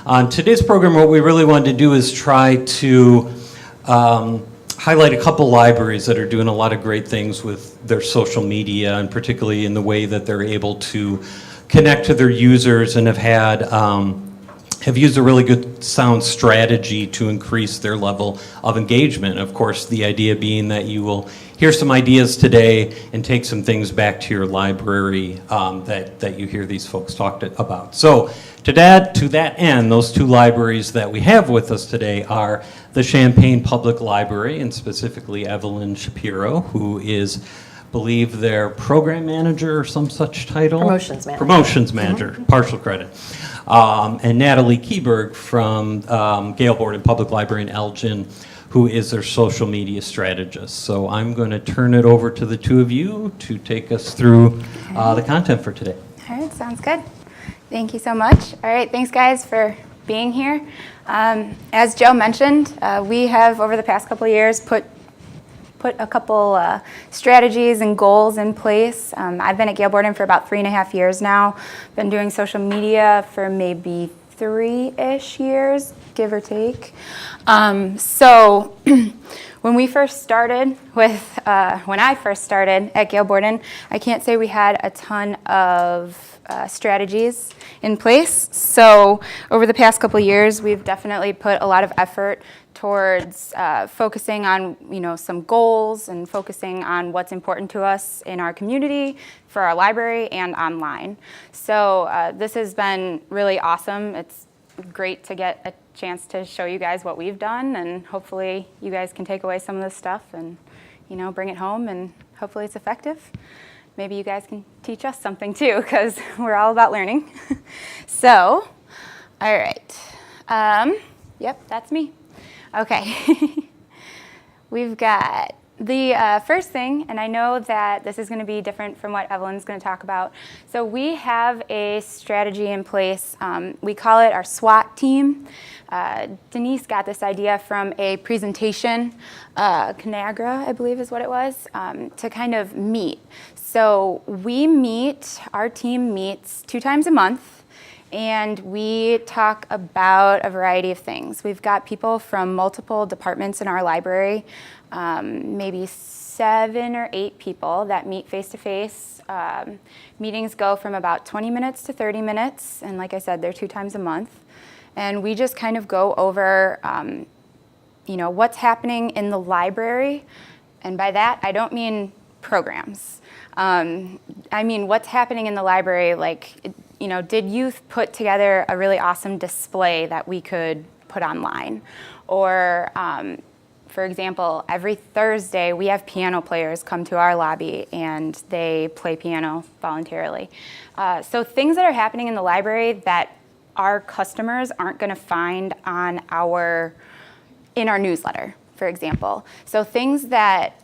On today's program, what we really wanted to do is try to highlight a couple libraries that are doing a lot of great things with their social media, and particularly in the way that they're able to connect to their users and have used a really good sound strategy to increase their level of engagement. Of course, the idea being that you will hear some ideas today and take some things back to your library that you hear these folks talk about. So to that end, those two libraries that we have with us today are the Champaign Public Library, and specifically Evelyn Shapiro, who is, I believe, their program manager or some such title. Promotions manager, partial credit. And Natalie Kieberg from Gale Borden Public Library in Elgin, who is their social media strategist. So I'm going to turn it over to the two of you to take us through the content for today. All right, sounds good. Thank you so much. All right, thanks guys for being here. As Joe mentioned, we have over the past couple of years put a couple strategies and goals in place. I've been at Gale Borden for about 3.5 years now. Been doing social media for maybe 3-ish years, give or take. So when I first started at Gale Borden, I can't say we had a ton of strategies in place. So over the past couple of years, we've definitely put a lot of effort towards focusing on, some goals and focusing on what's important to us in our community, for our library, and online. So this has been really awesome. It's great to get a chance to show you guys what we've done, and hopefully you guys can take away some of this stuff and, bring it home, and hopefully it's effective. Maybe you guys can teach us something too, because we're all about learning. So, all right. Yep, that's me. Okay. We've got the first thing, and I know that this is going to be different from what Evelyn's going to talk about. So we have a strategy in place. We call it our SWAT Team. Denise got this idea from a presentation, Conagra, I believe is what it was, to kind of meet. So our team meets 2 times a month, and we talk about a variety of things. We've got people from multiple departments in our library, maybe 7 or 8 people that meet face-to-face. Meetings go from about 20 minutes to 30 minutes, and like I said, they're 2 times a month. And we just kind of go over, what's happening in the library, and by that, I don't mean programs. I mean what's happening in the library, like, did you put together a really awesome display that we could put online? Or, for example, every Thursday we have piano players come to our lobby and they play piano voluntarily. So things that are happening in the library that our customers aren't going to find in our newsletter, for example. So things that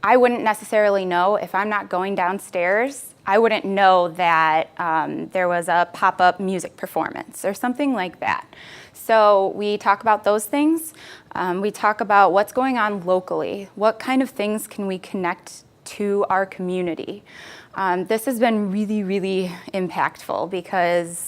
I wouldn't necessarily know if I'm not going downstairs. I wouldn't know that there was a pop-up music performance or something like that. So we talk about those things. We talk about what's going on locally. What kind of things can we connect to our community? This has been really, really impactful because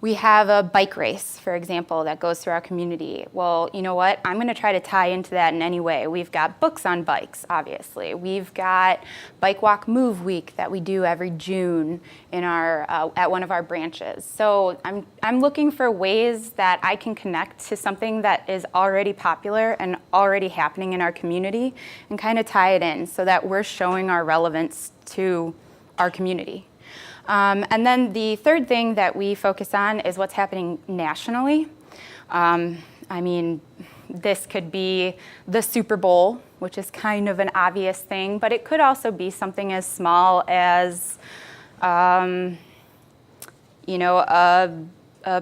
we have a bike race, for example, that goes through our community. Well, you know what? I'm going to try to tie into that in any way. We've got books on bikes, obviously. We've got Bike Walk Move Week that we do every June in at one of our branches. So I'm looking for ways that I can connect to something that is already popular and already happening in our community and kind of tie it in so that we're showing our relevance to our community. And then the third thing that we focus on is what's happening nationally. I mean, this could be the Super Bowl, which is kind of an obvious thing, but it could also be something as small as, a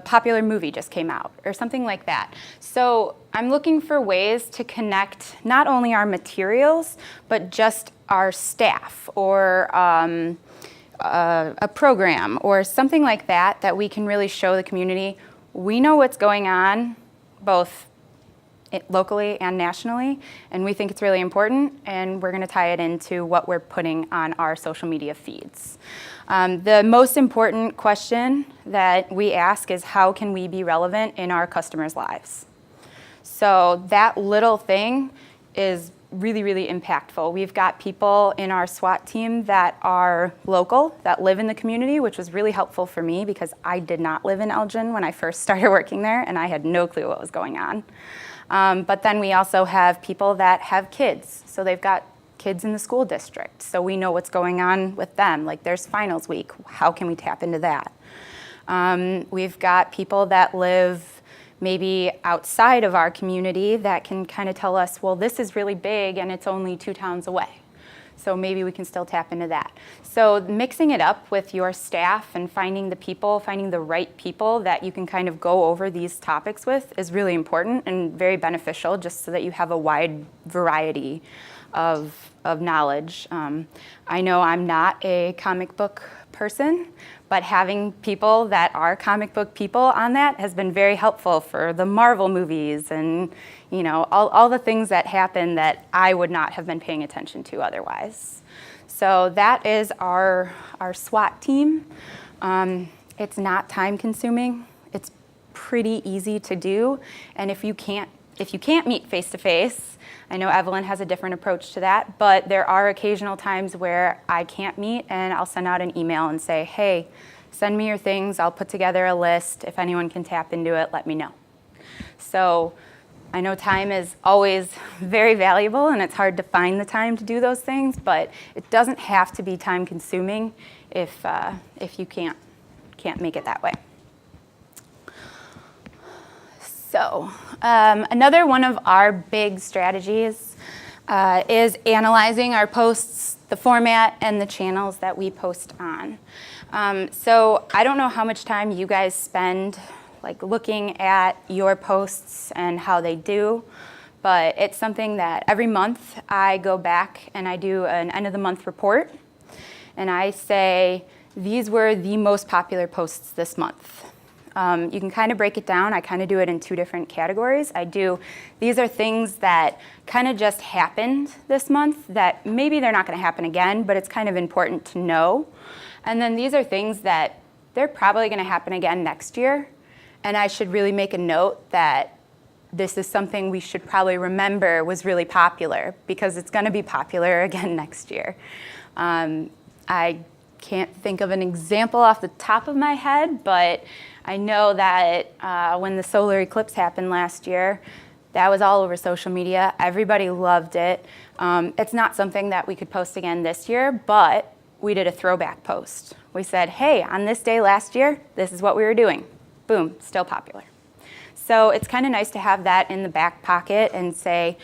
popular movie just came out or something like that. So I'm looking for ways to connect not only our materials, but just our staff or a program or something like that we can really show the community. We know what's going on both locally and nationally, and we think it's really important, and we're going to tie it into what we're putting on our social media feeds. The most important question that we ask is, how can we be relevant in our customers' lives? So that little thing is really, really impactful. We've got people in our SWAT team that are local, that live in the community, which was really helpful for me because I did not live in Elgin when I first started working there, and I had no clue what was going on. But then we also have people that have kids, so they've got kids in the school district, so we know what's going on with them. Like, there's finals week, how can we tap into that? We've got people that live maybe outside of our community that can kind of tell us, well, this is really big and it's only 2 towns away. So maybe we can still tap into that. So mixing it up with your staff and finding the right people that you can kind of go over these topics with is really important and very beneficial, just so that you have a wide variety of knowledge. I know I'm not a comic book person, but having people that are comic book people on that has been very helpful for the Marvel movies and, you know, all the things that happen that I would not have been paying attention to otherwise. So that is our SWAT team. It's not time consuming. It's pretty easy to do. And if you can't meet face to face, I know Evelyn has a different approach to that, but there are occasional times where I can't meet, and I'll send out an email and say, hey, send me your things, I'll put together a list. If anyone can tap into it, let me know. So I know time is always very valuable, and it's hard to find the time to do those things, but it doesn't have to be time consuming if you can't make it that way. So another one of our big strategies is analyzing our posts, the format, and the channels that we post on. So I don't know how much time you guys spend like looking at your posts and how they do, but it's something that every month I go back and I do an end of the month report, and I say, these were the most popular posts this month. You can kind of break it down. I kind of do it in 2 different categories. These are things that kind of just happened this month that maybe they're not going to happen again, but it's kind of important to know. And then these are things that they're probably going to happen again next year, and I should really make a note that this is something we should probably remember was really popular, because it's going to be popular again next year. I can't think of an example off the top of my head, but I know that when the solar eclipse happened last year, that was all over social media. Everybody loved it. It's not something that we could post again this year, but we did a throwback post. We said, hey, on this day last year, this is what we were doing. Boom, still popular. So it's kind of nice to have that in the back pocket and say,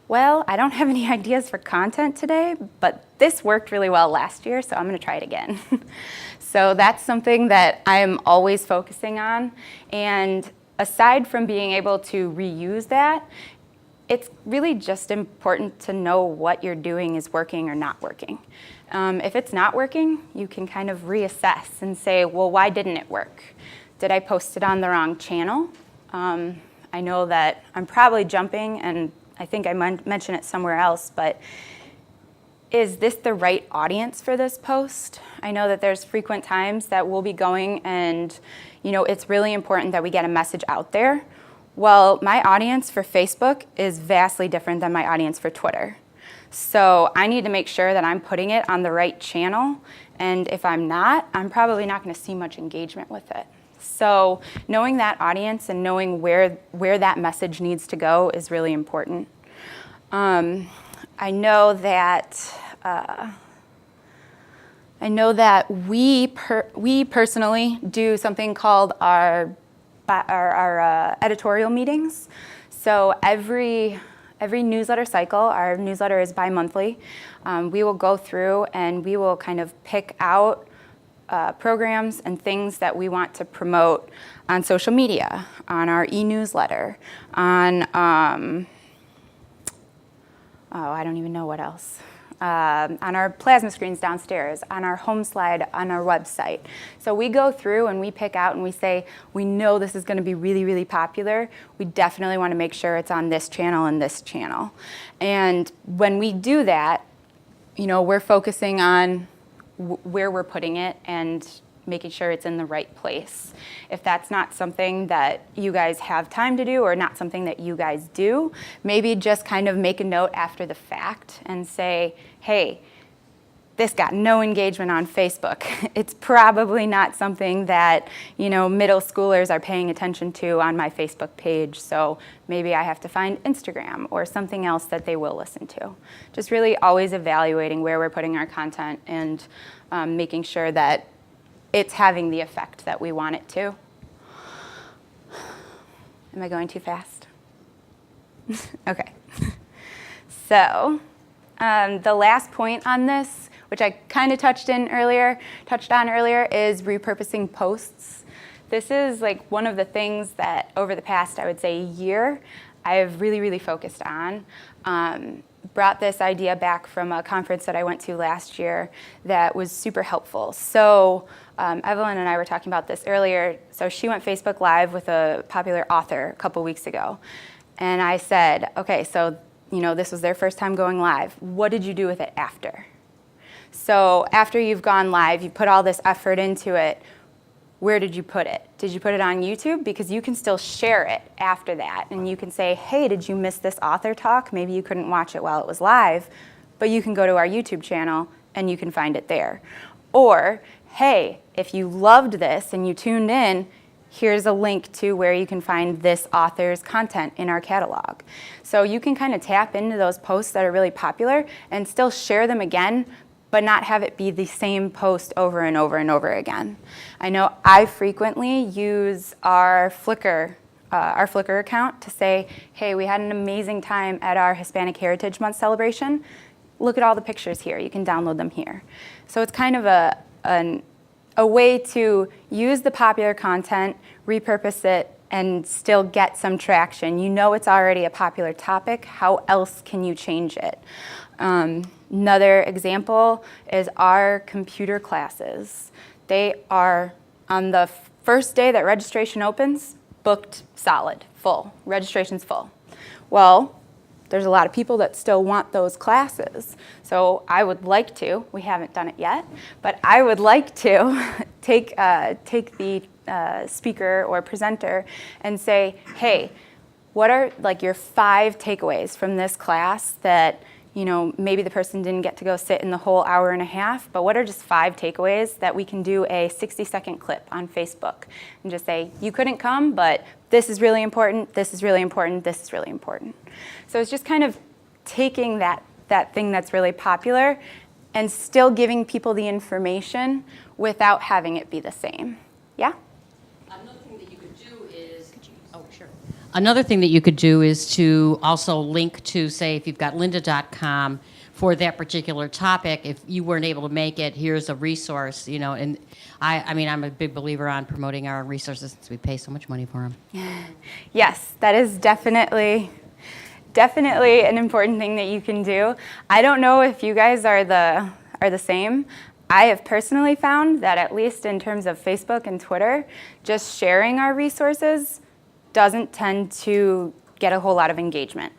well, I don't have any ideas for content today, but this worked really well last year, so I'm going to try it again. So that's something that I am always focusing on. And aside from being able to reuse that, it's really just important to know what you're doing is working or not working. If it's not working, you can kind of reassess and say, well, why didn't it work? Did I post it on the wrong channel? I know that I'm probably jumping, and I think I mentioned it somewhere else, but is this the right audience for this post? I know that there's frequent times that we'll be going and, you know, it's really important that we get a message out there. Well, my audience for Facebook is vastly different than my audience for Twitter. So I need to make sure that I'm putting it on the right channel, and if I'm not, I'm probably not going to see much engagement with it. So knowing that audience and knowing where that message needs to go is really important. I know that we personally do something called our editorial meetings. So every newsletter cycle, our newsletter is bi-monthly, we will go through and we will kind of pick out programs and things that we want to promote on social media, on our e-newsletter, on, I don't even know what else, on our plasma screens downstairs, on our home slide, on our website. So we go through and we pick out and we say, we know this is going to be really, really popular. We definitely want to make sure it's on this channel and this channel. And when we do that, you know, we're focusing on where we're putting it and making sure it's in the right place. If that's not something that you guys have time to do or not something that you guys do, maybe just kind of make a note after the fact and say, hey, this got no engagement on Facebook. It's probably not something that, middle schoolers are paying attention to on my Facebook page, so maybe I have to find Instagram or something else that they will listen to. Just really always evaluating where we're putting our content and making sure that it's having the effect that we want it to. Am I going too fast? Okay. So the last point on this, which I kind of touched on earlier, is repurposing posts. This is like one of the things that over the past, I would say, year, I've really, really focused on. Brought this idea back from a conference that I went to last year that was super helpful. So Evelyn and I were talking about this earlier. So she went Facebook Live with a popular author a couple weeks ago. And I said, okay, so this was their first time going live. What did you do with it after? So after you've gone live, you put all this effort into it, where did you put it? Did you put it on YouTube? Because you can still share it after that. And you can say, hey, did you miss this author talk? Maybe you couldn't watch it while it was live, but you can go to our YouTube channel and you can find it there. Or, hey, if you loved this and you tuned in, here's a link to where you can find this author's content in our catalog. So you can kind of tap into those posts that are really popular and still share them again, but not have it be the same post over and over and over again. I know I frequently use our Flickr account to say, hey, we had an amazing time at our Hispanic Heritage Month celebration. Look at all the pictures here. You can download them here. So it's kind of a way to use the popular content, repurpose it, and still get some traction. It's already a popular topic. How else can you change it? Another example is our computer classes. They are, on the first day that registration opens, booked solid, full. Registration's full. Well, there's a lot of people that still want those classes. So I would like to, we haven't done it yet, but I would like to take the speaker or presenter and say, hey, what are your 5 takeaways from this class that maybe the person didn't get to go sit in the whole hour and a half, but what are just 5 takeaways that we can do a 60-second clip on Facebook and just say, you couldn't come, but this is really important, this is really important, this is really important. So it's just kind of taking that thing that's really popular and still giving people the information without having it be the same. Yeah? Another thing that you could do is, Another thing that you could do is to also link to, say, if you've got lynda.com for that particular topic, if you weren't able to make it, here's a resource, and I'm a big believer on promoting our resources since we pay so much money for them. Yes, that is definitely an important thing that you can do. I don't know if you guys are the same. I have personally found that at least in terms of Facebook and Twitter, just sharing our resources doesn't tend to get a whole lot of engagement.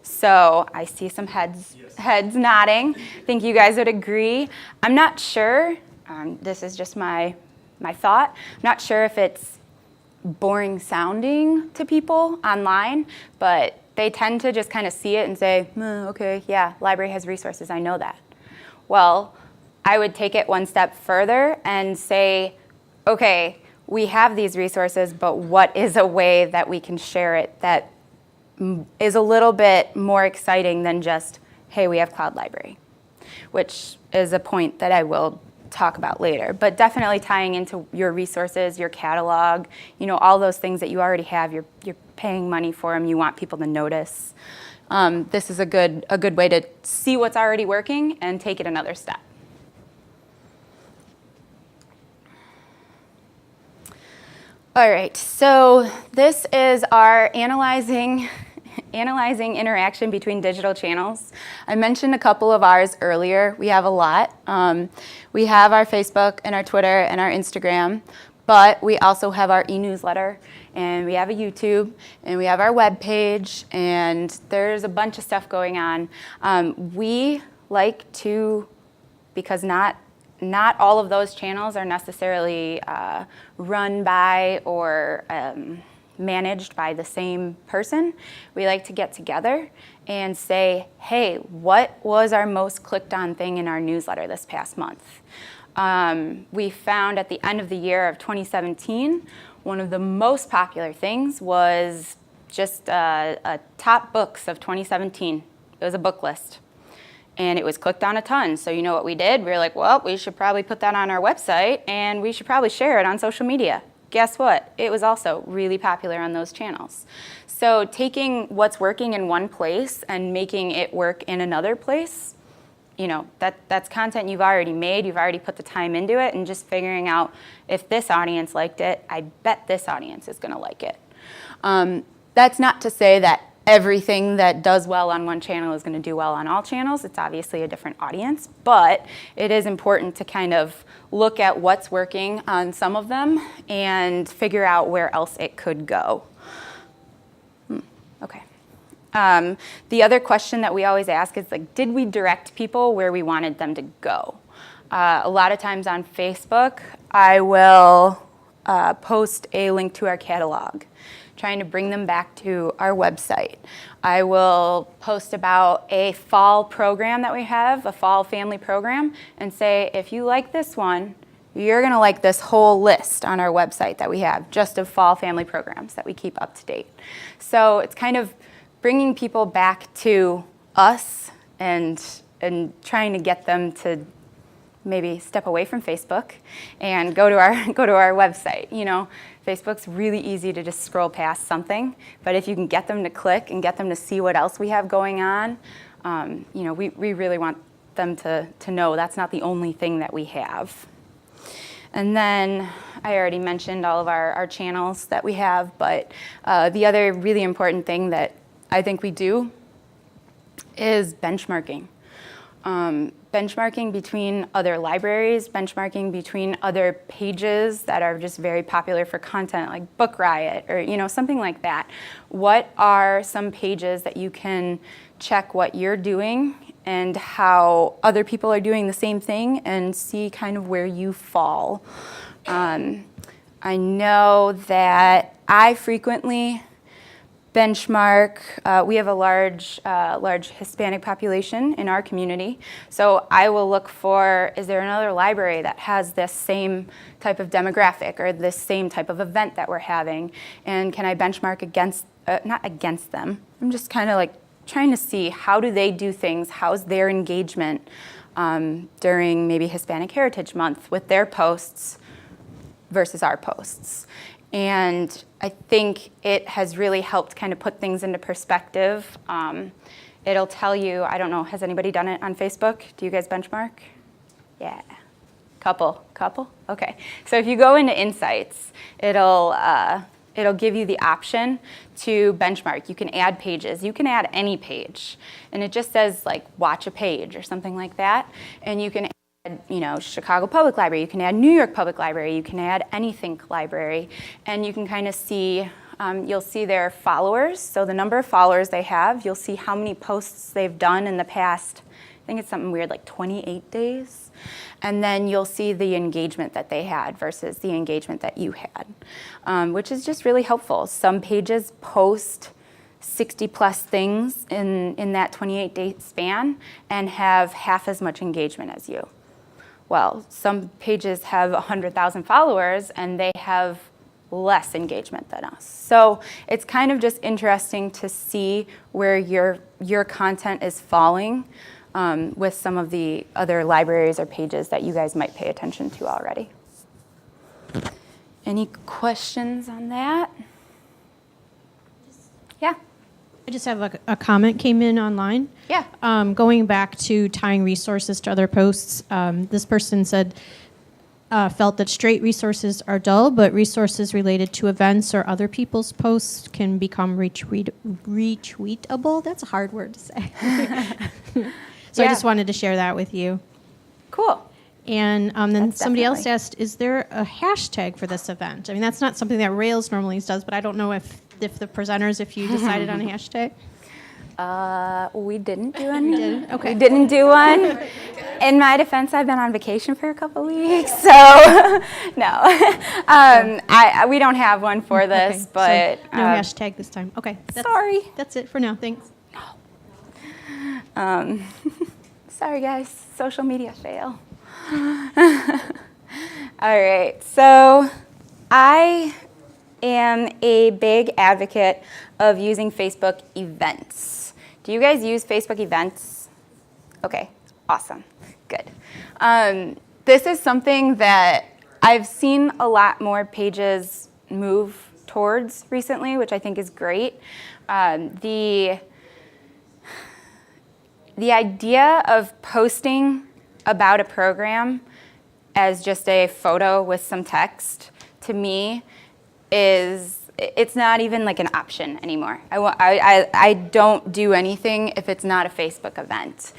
So I see some heads nodding. I think you guys would agree. I'm not sure, this is just my thought, I'm not sure if it's boring sounding to people online, but they tend to just kind of see it and say, okay, yeah, library has resources, I know that. Well, I would take it one step further and say, okay, we have these resources, but what is a way that we can share it that is a little bit more exciting than just, hey, we have Cloud Library, which is a point that I will talk about later. But definitely tying into your resources, your catalog, all those things that you already have, you're paying money for them, you want people to notice. This is a good way to see what's already working and take it another step. All right, so this is our analyzing interaction between digital channels. I mentioned a couple of ours earlier. We have a lot. We have our Facebook and our Twitter and our Instagram, but we also have our e-newsletter, and we have a YouTube, and we have our web page, and there's a bunch of stuff going on. We like to, because not not all of those channels are necessarily run by or managed by the same person. We like to get together and say, hey, what was our most clicked on thing in our newsletter this past month? We found at the end of the year of 2017, one of the most popular things was just a top books of 2017. It was a book list. And it was clicked on a ton. So you know what we did? We were like, well, we should probably put that on our website and we should probably share it on social media. Guess what? It was also really popular on those channels. So taking what's working in one place and making it work in another place, you know, that's content you've already made, you've already put the time into it, and just figuring out if this audience liked it, I bet this audience is gonna like it. That's not to say that everything that does well on one channel is going to do well on all channels. It's obviously a different audience, but it is important to kind of look at what's working on some of them and figure out where else it could go. Okay. The other question that we always ask is, like, did we direct people where we wanted them to go? A lot of times on Facebook, I will post a link to our catalog, trying to bring them back to our website. I will post about a fall program that we have, a fall family program, and say, if you like this one, you're gonna like this whole list on our website that we have, just of fall family programs that we keep up to date. So it's kind of bringing people back to us and trying to get them to maybe step away from Facebook and go to our website. You know, Facebook's really easy to just scroll past something, but if you can get them to click and get them to see what else we have going on, you know, we really want them to know that's not the only thing that we have. And then I already mentioned all of our channels that we have, but the other really important thing that I think we do is benchmarking. Benchmarking between other libraries, benchmarking between other pages that are just very popular for content, like Book Riot or, you know, something like that. What are some pages that you can check what you're doing and how other people are doing the same thing and see kind of where you fall? I know that I frequently benchmark. We have a large Hispanic population in our community, so I will look for, is there another library that has this same type of demographic or this same type of event that we're having, and can I benchmark against, not against them, I'm just kind of like trying to see how do they do things, how's their engagement during maybe Hispanic Heritage Month with their posts versus our posts. And I think it has really helped kind of put things into perspective. It'll tell you, I don't know, has anybody done it on Facebook? Do you guys benchmark? Yeah, couple? Okay. So if you go into Insights, it'll give you the option to benchmark. You can add pages. You can add any page. And it just says, like, watch a page or something like that. And you can add, you know, Chicago Public Library. You can add New York Public Library. You can add Anythink Library. And you can kind of see, you'll see their followers. So the number of followers they have. You'll see how many posts they've done in the past, I think it's something weird, like 28 days. And then you'll see the engagement that they had versus the engagement that you had, which is just really helpful. Some pages post 60 plus things in that 28-day span and have half as much engagement as you. Well, some pages have 100,000 followers and they have less engagement than us. So it's kind of just interesting to see where your content is falling with some of the other libraries or pages that you guys might pay attention to already. Any questions on that? Yeah. I just have a comment came in online. Yeah. Going back to tying resources to other posts, this person said, felt that straight resources are dull, but resources related to events or other people's posts can become retweetable. That's a hard word to say. So Yeah. I just wanted to share that with you. Cool. And then That's somebody else definitely- asked, is there a hashtag for this event? I mean, that's not something that Rails normally does, but I don't know if the presenters, if you decided on a hashtag. We didn't do any. didn't? Okay. We didn't do one. In my defense, I've been on vacation for a couple weeks, so no. We don't have one for this, Okay, but so no hashtag this time. Okay. sorry. That's it for now. Thanks. Sorry, guys. Social media fail. All right. So I am a big advocate of using Facebook events. Do you guys use Facebook events? Okay. Awesome. Good. This is something that I've seen a lot more pages move towards recently, which I think is great. The idea of posting about a program as just a photo with some text, to me, it's not even like an option anymore. I don't do anything if it's not a Facebook event.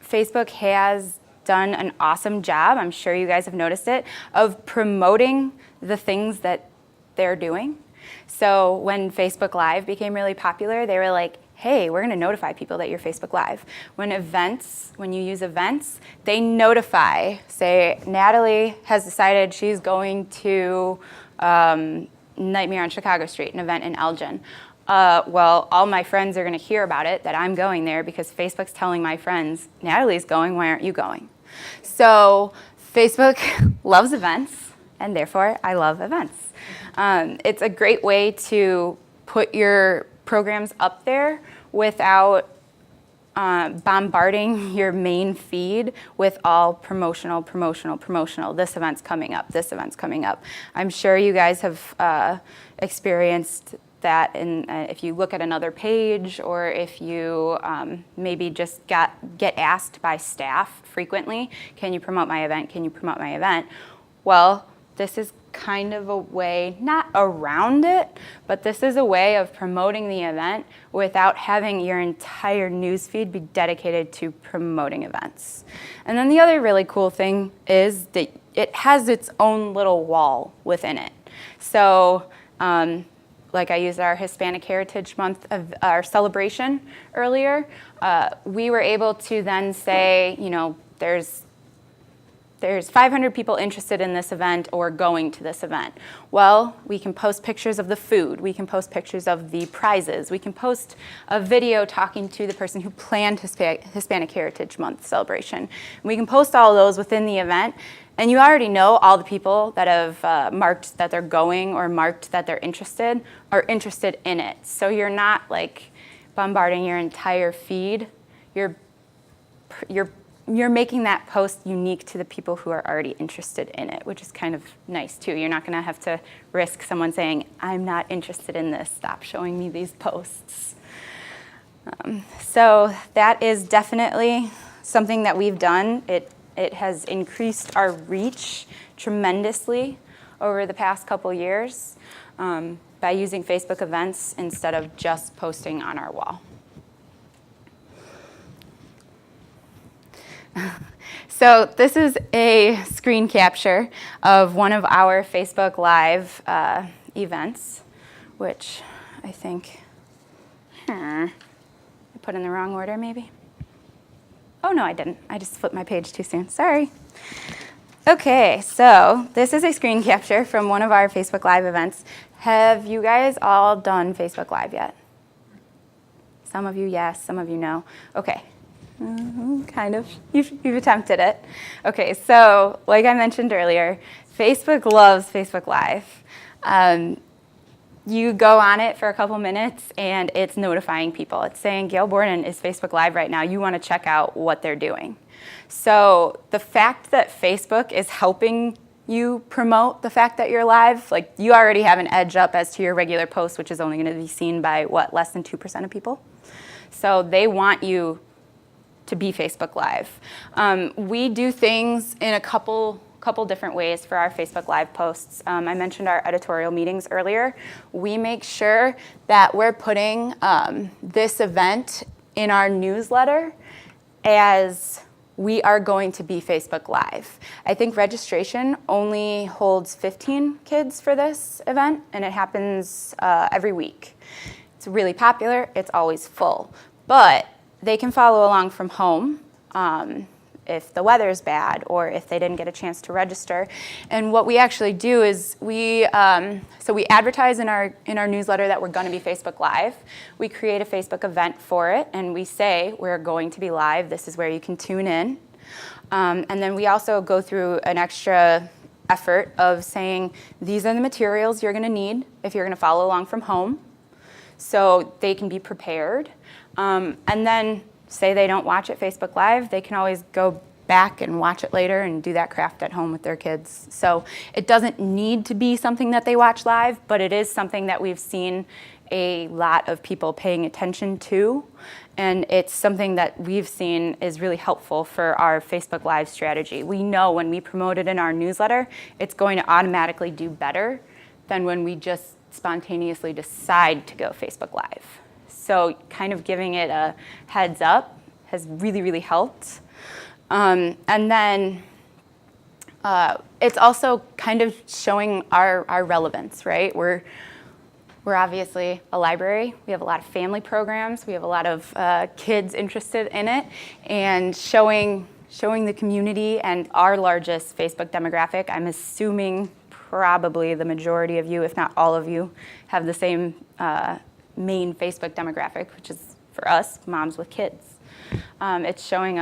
Facebook has done an awesome job, I'm sure you guys have noticed it, of promoting the things that they're doing. So when Facebook Live became really popular, they were like, hey, we're going to notify people that you're Facebook Live. When you use events, they notify, say, Natalie has decided she's going to Nightmare on Chicago Street, an event in Elgin. Well, all my friends are going to hear about it, that I'm going there, because Facebook's telling my friends, Natalie's going, why aren't you going? So Facebook loves events, and therefore I love events. It's a great way to put your programs up there without bombarding your main feed with all promotional. This event's coming up, this event's coming up. I'm sure you guys have experienced that if you look at another page, or if you maybe just get asked by staff frequently, can you promote my event, can you promote my event? Well, this is kind of a way, not around it, but this is a way of promoting the event without having your entire newsfeed be dedicated to promoting events. And then the other really cool thing is that it has its own little wall within it. So, like I used our Hispanic Heritage Month of our celebration earlier, we were able to then say, there's 500 people interested in this event or going to this event. Well, we can post pictures of the food. We can post pictures of the prizes. We can post a video talking to the person who planned Hispanic Heritage Month celebration. We can post all of those within the event, and you already know all the people that have marked that they're going or marked that they're interested are interested in it. So you're not like bombarding your entire feed. You're making that post unique to the people who are already interested in it, which is kind of nice too. You're not going to have to risk someone saying, I'm not interested in this, stop showing me these posts. So that is definitely something that we've done. It has increased our reach tremendously over the past couple years by using Facebook events instead of just posting on our wall. So this is a screen capture of one of our Facebook Live events, which I think I put in the wrong order maybe. Oh no, I didn't. I just flipped my page too soon. Sorry. Okay, so this is a screen capture from one of our Facebook Live events. Have you guys all done Facebook Live yet? Some of you yes, some of you no. Okay. Kind of. You've attempted it. Okay, so like I mentioned earlier, Facebook loves Facebook Live. You go on it for a couple minutes and it's notifying people. It's saying Gail Borden is Facebook Live right now. You want to check out what they're doing. So the fact that Facebook is helping you promote the fact that you're live, like you already have an edge up as to your regular post, which is only going to be seen by less than 2% of people. So they want you to be Facebook Live. We do things in a couple different ways for our Facebook Live posts. I mentioned our editorial meetings earlier. We make sure that we're putting this event in our newsletter as we are going to be Facebook Live. I think registration only holds 15 kids for this event, and it happens every week. it's really popular, it's always full. But they can follow along from home if the weather's bad or if they didn't get a chance to register. And what we actually do is we advertise in our newsletter that we're going to be Facebook Live. We create a Facebook event for it, and we say we're going to be live. This is where you can tune in. And then we also go through an extra effort of saying these are the materials you're going to need if you're going to follow along from home, so they can be prepared. And then say they don't watch it Facebook Live, they can always go back and watch it later and do that craft at home with their kids. So it doesn't need to be something that they watch live, but it is something that we've seen a lot of people paying attention to. And it's something that we've seen is really helpful for our Facebook Live strategy. We know when we promote it in our newsletter, it's going to automatically do better than when we just spontaneously decide to go Facebook Live. So kind of giving it a heads up has really, really helped. And then it's also kind of showing our relevance, right? We're obviously a library. We have a lot of family programs. We have a lot of kids interested in it. And showing the community and our largest Facebook demographic, I'm assuming probably the majority of you, if not all of you, have the same main Facebook demographic, which is for us, moms with kids. It's showing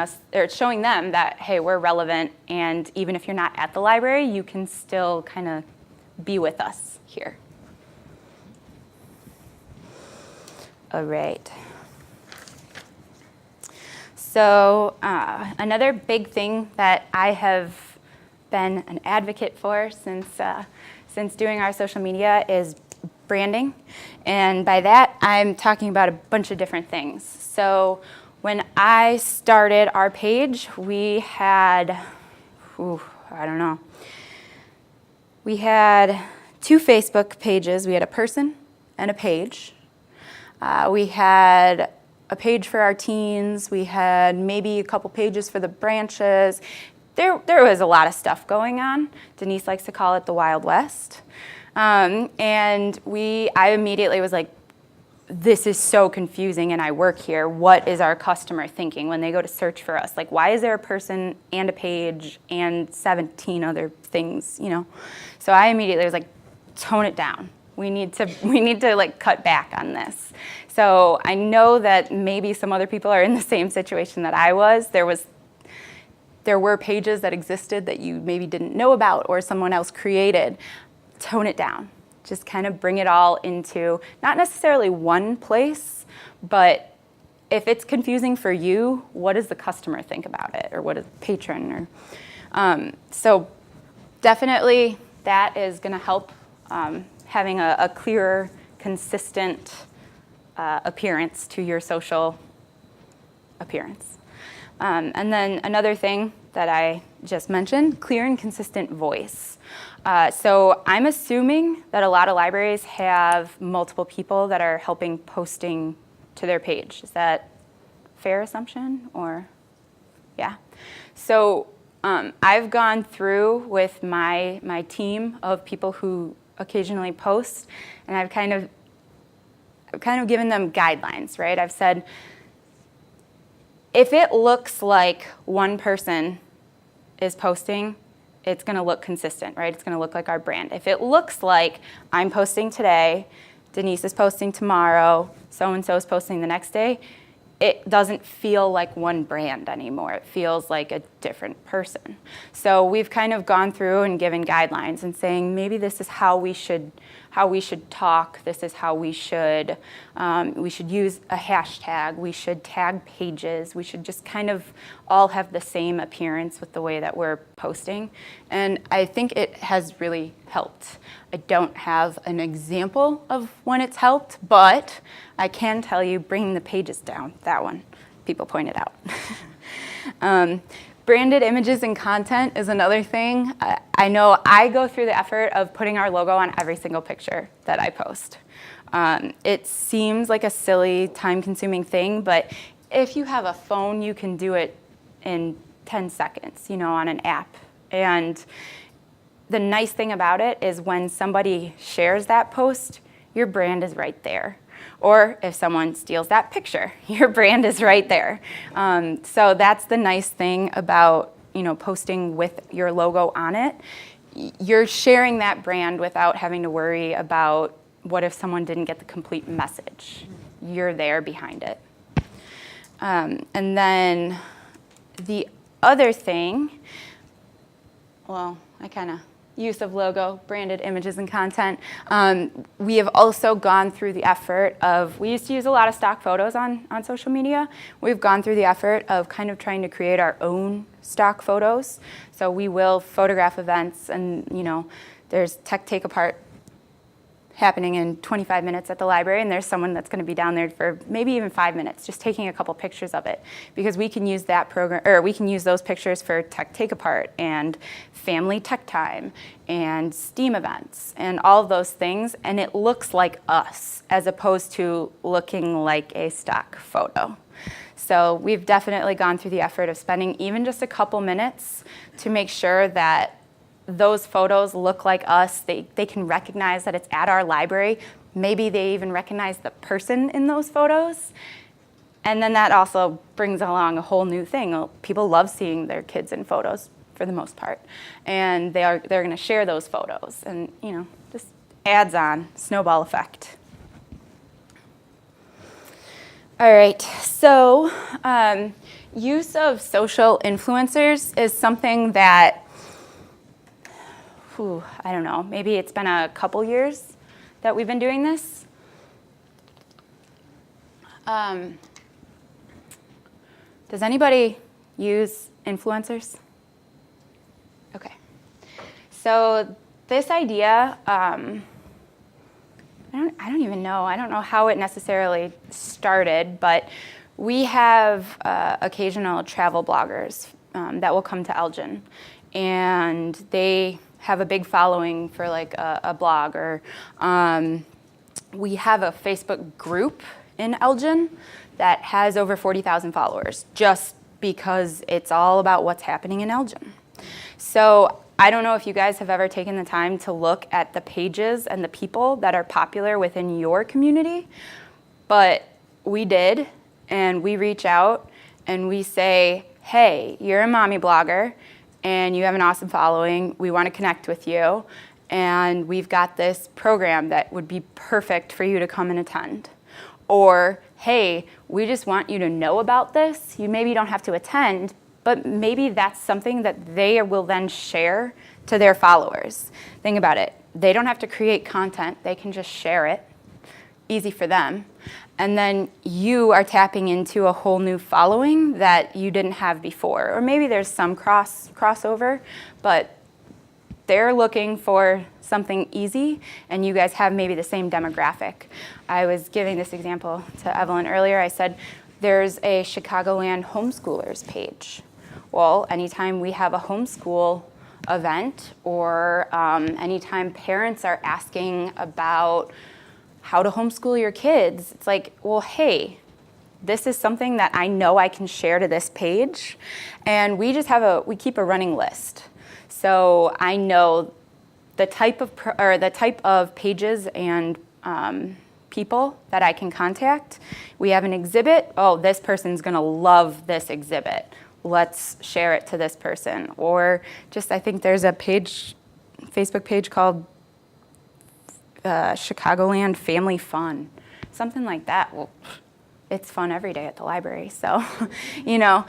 them that, hey, we're relevant, and even if you're not at the library, you can still kind of be with us here. All right. So another big thing that I have been an advocate for since doing our social media is branding. And by that, I'm talking about a bunch of different things. So when I started our page, we had, we had 2 Facebook pages. We had a person and a page. We had a page for our teens. We had maybe a couple pages for the branches. There was a lot of stuff going on. Denise likes to call it the Wild West. And I immediately was like, this is so confusing, and I work here. What is our customer thinking when they go to search for us? Like, why is there a person and a page and 17 other things, you know? So I immediately was like, tone it down. We need to like cut back on this. So I know that maybe some other people are in the same situation that I was. There were pages that existed that you maybe didn't know about or someone else created. Tone it down. Just kind of bring it all into not necessarily one place, but if it's confusing for you, what does the customer think about it, or what does the patron? So definitely that is going to help having a clearer, consistent appearance to your social appearance. And then another thing that I just mentioned, clear and consistent voice. So I'm assuming that a lot of libraries have multiple people that are helping posting to their page. Is that a fair assumption, or? Yeah. So I've gone through with my team of people who occasionally post, and I've kind of given them guidelines, right? I've said, if it looks like one person is posting, it's going to look consistent, right? It's going to look like our brand. If it looks like I'm posting today, Denise is posting tomorrow, so-and-so is posting the next day, it doesn't feel like one brand anymore. It feels like a different person. So we've kind of gone through and given guidelines and saying maybe this is how we should talk. This is how we should use a hashtag. We should tag pages. We should just kind of all have the same appearance with the way that we're posting. And I think it has really helped. I don't have an example of when it's helped, but I can tell you bringing the pages down, that one, people pointed out. Branded images and content is another thing. I know I go through the effort of putting our logo on every single picture that I post. It seems like a silly, time-consuming thing, but if you have a phone, you can do it in 10 seconds, on an app. And the nice thing about it is when somebody shares that post, your brand is right there. Or if someone steals that picture, your brand is right there. So that's the nice thing about, posting with your logo on it. You're sharing that brand without having to worry about what if someone didn't get the complete message. You're there behind it. And then the other thing, use of logo, branded images and content. We have also gone through the effort of, we used to use a lot of stock photos on social media. We've gone through the effort of kind of trying to create our own stock photos. So we will photograph events and, there's tech take apart happening in 25 minutes at the library, and there's someone that's going to be down there for maybe even 5 minutes, just taking a couple pictures of it, because we can use that program, or we can use those pictures for tech take apart and family tech time and STEAM events and all of those things, and it looks like us as opposed to looking like a stock photo. So we've definitely gone through the effort of spending even just a couple minutes to make sure that those photos look like us. They can recognize that it's at our library. Maybe they even recognize the person in those photos. And then that also brings along a whole new thing. People love seeing their kids in photos for the most part. And they're going to share those photos. And, just adds on, snowball effect. All right, so use of social influencers is something that, I don't know, maybe it's been a couple years that we've been doing this. Does anybody use influencers? Okay. So this idea, I don't even know. I don't know how it necessarily started, but we have occasional travel bloggers that will come to Elgin, and they have a big following for like a blog, or we have a Facebook group in Elgin that has over 40,000 followers, just because it's all about what's happening in Elgin. So I don't know if you guys have ever taken the time to look at the pages and the people that are popular within your community, but we did, and we reach out and we say, hey, you're a mommy blogger and you have an awesome following. We want to connect with you, and we've got this program that would be perfect for you to come and attend. Or, hey, we just want you to know about this. You maybe don't have to attend, but maybe that's something that they will then share to their followers. Think about it. They don't have to create content. They can just share it. Easy for them. And then you are tapping into a whole new following that you didn't have before. Or maybe there's some crossover, but they're looking for something easy, and you guys have maybe the same demographic. I was giving this example to Evelyn earlier. I said, there's a Chicagoland homeschoolers page. Well, anytime we have a homeschool event, or anytime parents are asking about how to homeschool your kids, it's like, well, hey, this is something that I know I can share to this page, and we keep a running list. So I know the type of pages and people that I can contact. We have an exhibit. Oh, this person's gonna love this exhibit. Let's share it to this person. Or just, I think there's a Facebook page called Chicagoland Family Fun, something like that. Well, it's fun every day at the library, so, and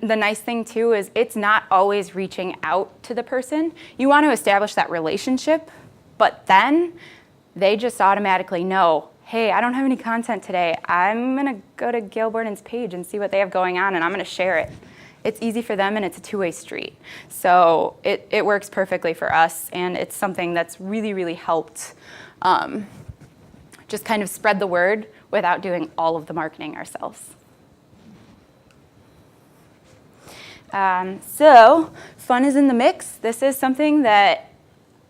the nice thing too is it's not always reaching out to the person. You want to establish that relationship, but then they just automatically know, hey, I don't have any content today. I'm gonna go to Gail Borden's page and see what they have going on, and I'm gonna share it. It's easy for them, and it's a two-way street. So it works perfectly for us, and it's something that's really, really helped just kind of spread the word without doing all of the marketing ourselves. So fun is in the mix. This is something that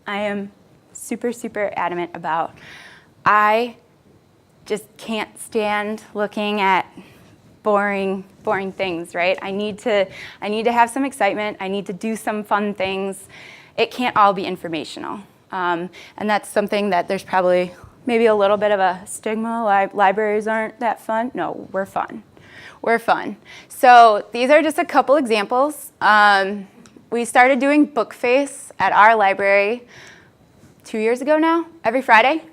I am super, super adamant about. I just can't stand looking at boring things, right? I need to have some excitement. I need to do some fun things. It can't all be informational. And that's something that there's probably maybe a little bit of a stigma, libraries aren't that fun. No, we're fun. We're fun. So these are just a couple examples. We started doing book face at our library 2 years ago now, every Friday.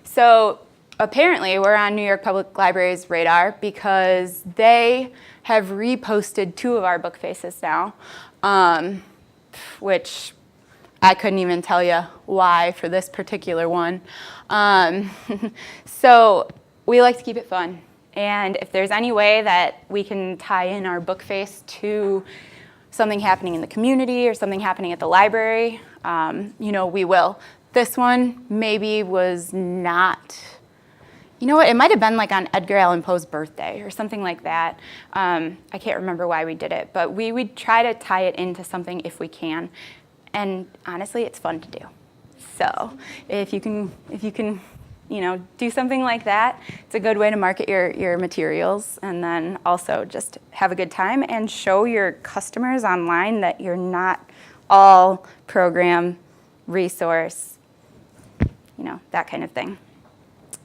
So apparently we're on New York Public Library's radar because they have reposted 2 of our book faces now, which I couldn't even tell you why for this particular one. So we like to keep it fun. And if there's any way that we can tie in our book face to something happening in the community or something happening at the library, we will. This one maybe was not, it might have been like on Edgar Allan Poe's birthday or something like that. I can't remember why we did it, but we would try to tie it into something if we can. And honestly, it's fun to do. So if you can, do something like that, it's a good way to market your materials, and then also just have a good time and show your customers online that you're not all program, resource, that kind of thing.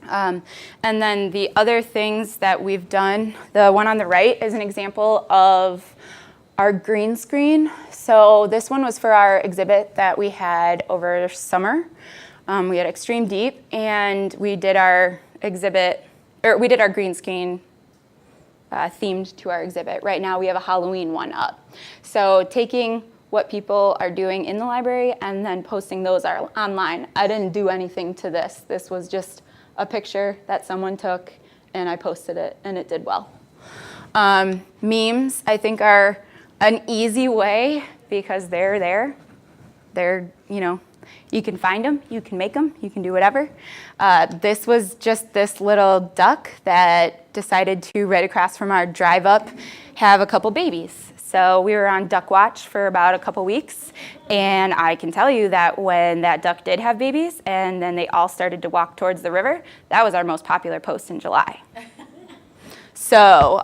And then the other things that we've done, the one on the right is an example of our green screen. So this one was for our exhibit that we had over summer. We had Extreme Deep, and we did our green screen themed to our exhibit. Right now we have a Halloween one up. So taking what people are doing in the library and then posting those online. I didn't do anything to this. This was just a picture that someone took, and I posted it, and it did well. Memes, I think, are an easy way because they're there. They're, you can find them, you can make them, you can do whatever. This was just this little duck that decided to, right across from our drive up, have a couple babies. So we were on duck watch for about a couple weeks, and I can tell you that when that duck did have babies and then they all started to walk towards the river, that was our most popular post in July. So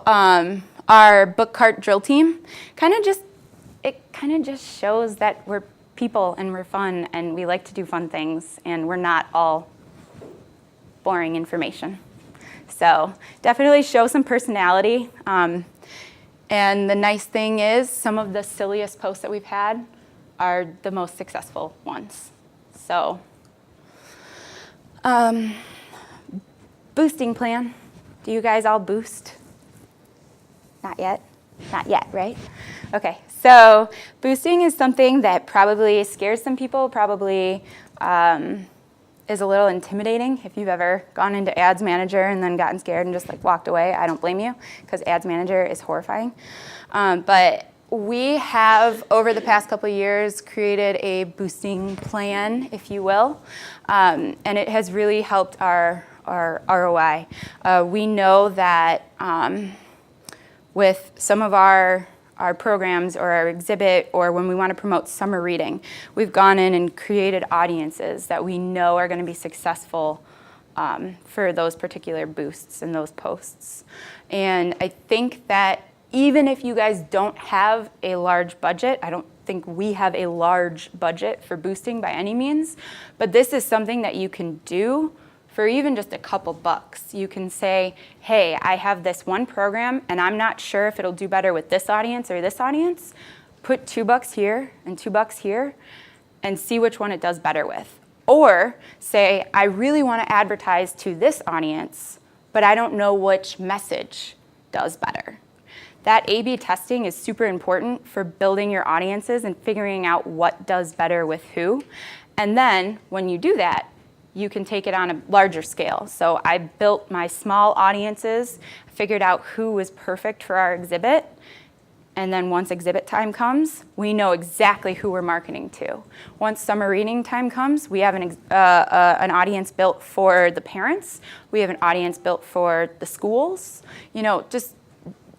our book cart drill team kind of just shows that we're people and we're fun and we like to do fun things and we're not all boring information. So definitely show some personality. And the nice thing is some of the silliest posts that we've had are the most successful ones. So boosting plan. Do you guys all boost? Not yet? Not yet, right? Okay, so boosting is something that probably scares some people, probably is a little intimidating. If you've ever gone into Ads Manager and then gotten scared and just walked away, I don't blame you, because Ads Manager is horrifying. But we have, over the past couple of years, created a boosting plan, if you will, and it has really helped our ROI. We know that with some of our programs or our exhibit, or when we want to promote summer reading, we've gone in and created audiences that we know are going to be successful for those particular boosts and those posts. And I think that even if you guys don't have a large budget, I don't think we have a large budget for boosting by any means, but this is something that you can do for even just a couple bucks. You can say, hey, I have this one program and I'm not sure if it'll do better with this audience or this audience. Put $2 here and $2 here and see which one it does better with. Or say, I really want to advertise to this audience, but I don't know which message does better. That A/B testing is super important for building your audiences and figuring out what does better with who. And then when you do that, you can take it on a larger scale. So I built my small audiences, figured out who was perfect for our exhibit, and then once exhibit time comes, we know exactly who we're marketing to. Once summer reading time comes, we have an audience built for the parents. We have an audience built for the schools. Just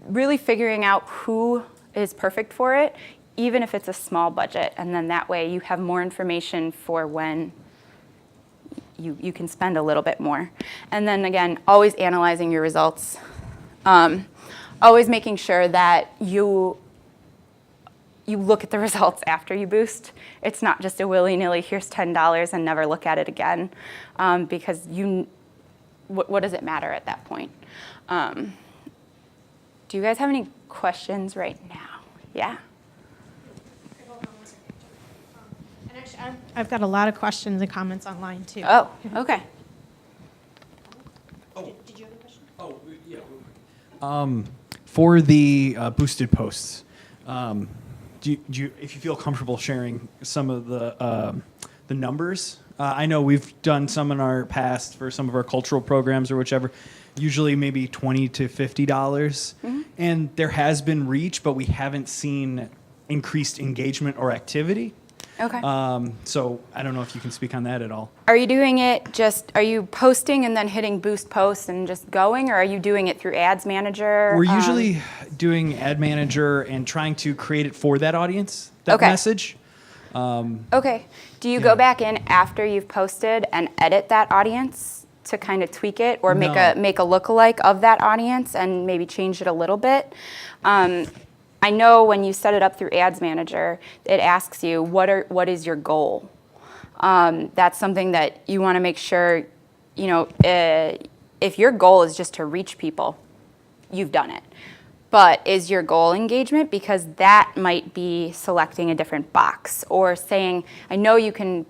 really figuring out who is perfect for it, even if it's a small budget. And then that way you have more information for when you can spend a little bit more. And then again, always analyzing your results. Always making sure that you look at the results after you boost. It's not just a willy-nilly, here's $10 and never look at it again. Because what does it matter at that point? Do you guys have any questions right now? Yeah? And actually, I've got a lot of questions and comments online, too. Oh, okay. Did you have a question? Oh, yeah. For the boosted posts, do you, if you feel comfortable sharing some of the numbers? I know we've done some in our past for some of our cultural programs or whichever, usually maybe $20 to $50, and there has been reach, but we haven't seen increased engagement or activity. Okay. So I don't know if you can speak on that at all. Are you doing it are you posting and then hitting boost posts and just going, or are you doing it through Ads Manager? We're usually doing Ad Manager and trying to create it for that audience, that Okay. message. Okay. Do you go back in after you've posted and edit that audience to kind of tweak it, or make No. a lookalike of that audience and maybe change it a little bit? I know when you set it up through Ads Manager, it asks you what is your goal. That's something that you want to make sure, if your goal is just to reach people, you've done it. But is your goal engagement? Because that might be selecting a different box, or saying, I know you can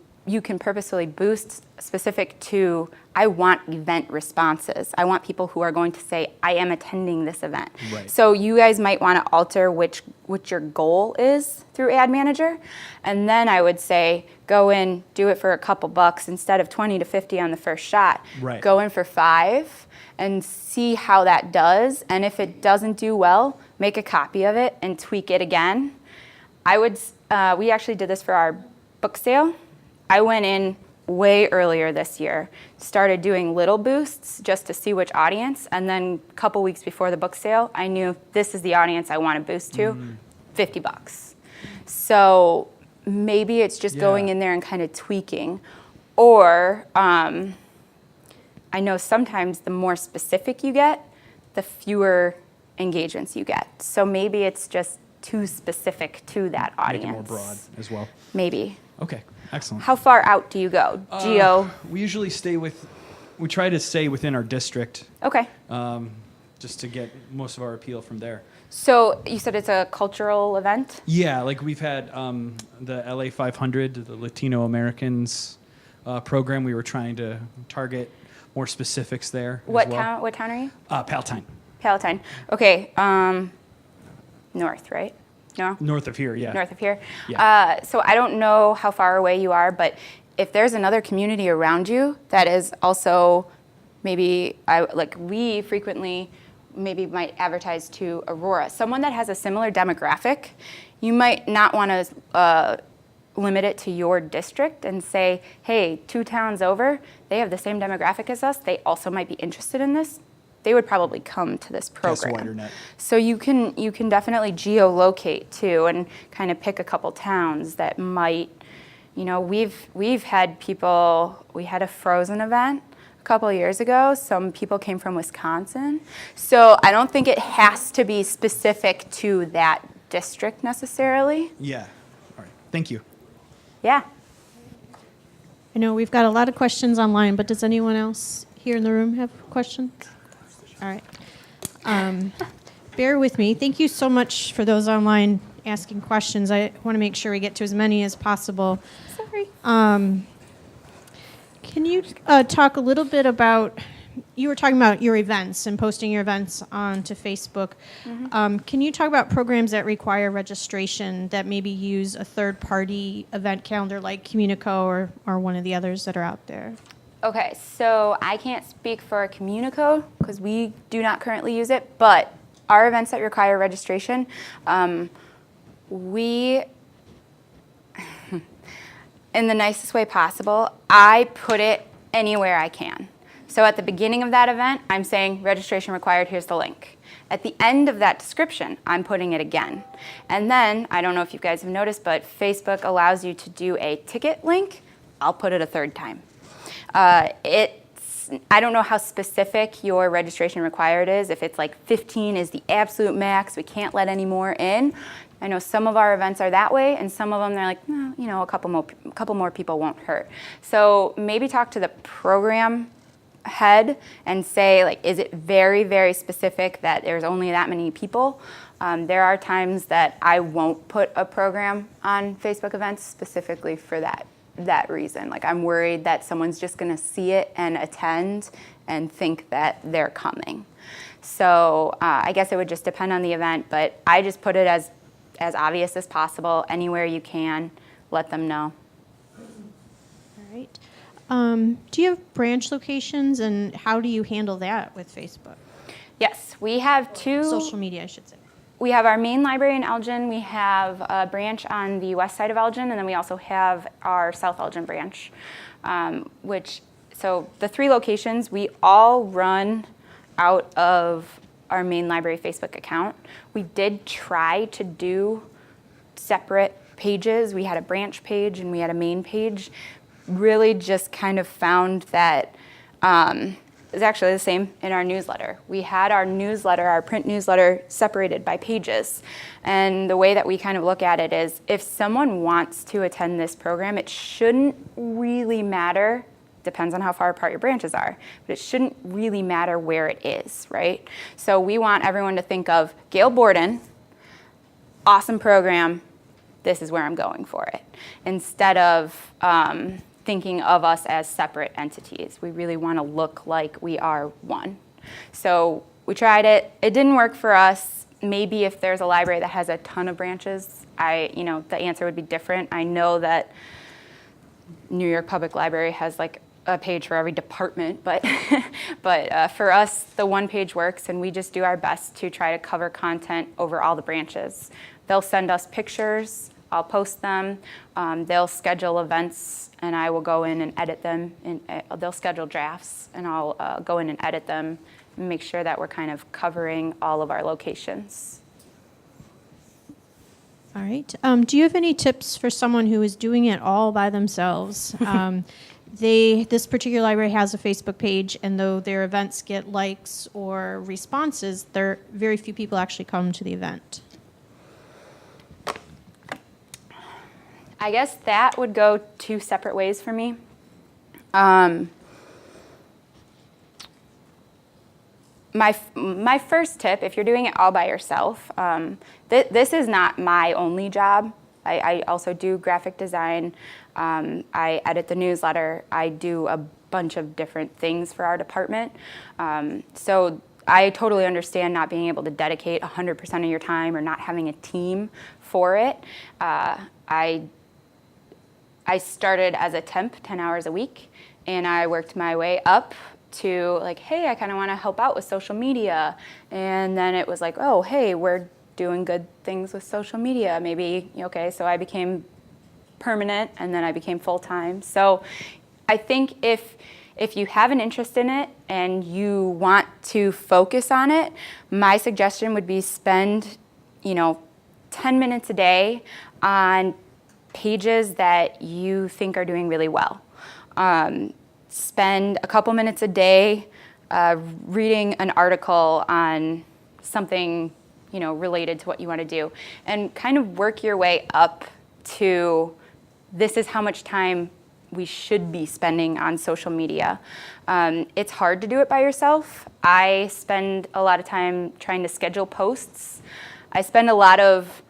purposefully boost specific to, I want event responses. I want people who are going to say, I am attending this event. Right. So you guys might want to alter which your goal is through Ad Manager. And then I would say, go in, do it for a couple bucks instead of 20 to 50 on the first shot. Right. Go in for 5 and see how that does. And if it doesn't do well, make a copy of it and tweak it again. We actually did this for our book sale. I went in way earlier this year, started doing little boosts just to see which audience, and then a couple weeks before the book sale, I knew this is the audience I want to boost to, $50. So maybe it's just going Yeah. in there and kind of tweaking. Or I know sometimes the more specific you get, the fewer engagements you get. So maybe it's just too specific to that audience. Make it more broad as well. Maybe. Okay, excellent. How far out do you go? Geo? We usually we try to stay within our district, Okay. just to get most of our appeal from there. So you said it's a cultural event? Yeah, like we've had the LA 500, the Latino Americans program. We were trying to target more specifics there. What as well. town are you? Palatine, Palatine. Okay. North, right? No? north of here. Yeah. North of here? Yeah. So I don't know how far away you are, but if there's another community around you that is also maybe, we frequently maybe might advertise to Aurora, someone that has a similar demographic, you might not want to limit it to your district and say, hey, 2 towns over, they have the same demographic as us, they also might be interested in this. They would probably come to this program. Cast a wider net. So you can definitely geolocate too, and kind of pick a couple towns that might, we've had people. We had a Frozen event a couple years ago. Some people came from Wisconsin, so I don't think it has to be specific to that district necessarily. Yeah. All right. Thank you. Yeah. I know we've got a lot of questions online, but does anyone else here in the room have questions? All right. Bear with me. Thank you so much for those online asking questions. I want to make sure we get to as many as possible. Sorry. Can you talk a little bit about, you were talking about your events and posting your events onto Facebook. Can you talk about programs that require registration that maybe use a third-party event calendar like Communico or one of the others that are out there? Okay, so I can't speak for Communico because we do not currently use it, but our events that require registration, we, in the nicest way possible, I put it anywhere I can. So at the beginning of that event, I'm saying registration required, here's the link. At the end of that description, I'm putting it again. And then, I don't know if you guys have noticed, but Facebook allows you to do a ticket link. I'll put it a third time. I don't know how specific your registration required is. If it's like 15 is the absolute max, we can't let any more in. I know some of our events are that way, and some of them they're like, a couple more people won't hurt. So maybe talk to the program ahead and say, like, is it very, very specific that there's only that many people? There are times that I won't put a program on Facebook events specifically for that reason. Like, I'm worried that someone's just going to see it and attend and think that they're coming. So I guess it would just depend on the event, but I just put it as obvious as possible. Anywhere you can, let them know. All right. Do you have branch locations, and how do you handle that with Facebook? Yes, we have two. Social media, I should say. We have our main library in Elgin. We have a branch on the west side of Elgin, and then we also have our South Elgin branch, so the 3 locations, we all run out of our main library Facebook account. We did try to do separate pages. We had a branch page and we had a main page. Really just kind of found that it's actually the same in our newsletter. We had our newsletter, our print newsletter, separated by pages. And the way that we kind of look at it is, if someone wants to attend this program, it shouldn't really matter. Depends on how far apart your branches are, but it shouldn't really matter where it is, right? So we want everyone to think of Gail Borden, awesome program, this is where I'm going for it, instead of thinking of us as separate entities. We really want to look like we are one. So we tried it. It didn't work for us. Maybe if there's a library that has a ton of branches, the answer would be different. I know that New York Public Library has like a page for every department, but for us, the one page works, and we just do our best to try to cover content over all the branches. They'll send us pictures, I'll post them, they'll schedule events, and I will go in and edit them, and they'll schedule drafts, and I'll go in and edit them and make sure that we're kind of covering all of our locations. All right. Do you have any tips for someone who is doing it all by themselves? This particular library has a Facebook page, and though their events get likes or responses, very few people actually come to the event. I guess that would go 2 separate ways for me. My first tip, if you're doing it all by yourself, this is not my only job. I also do graphic design. I edit the newsletter. I do a bunch of different things for our department. So I totally understand not being able to dedicate 100% of your time or not having a team for it. I started as a temp 10 hours a week, and I worked my way up to like, hey, I kind of want to help out with social media. And then it was like, oh, hey, we're doing good things with social media. Maybe, okay, so I became permanent, and then I became full-time. So I think if you have an interest in it and you want to focus on it, my suggestion would be spend, 10 minutes a day on pages that you think are doing really well. Spend a couple minutes a day reading an article on something, related to what you want to do, and kind of work your way up to this is how much time we should be spending on social media. It's hard to do it by yourself. I spend a lot of time trying to schedule posts. I spend a lot of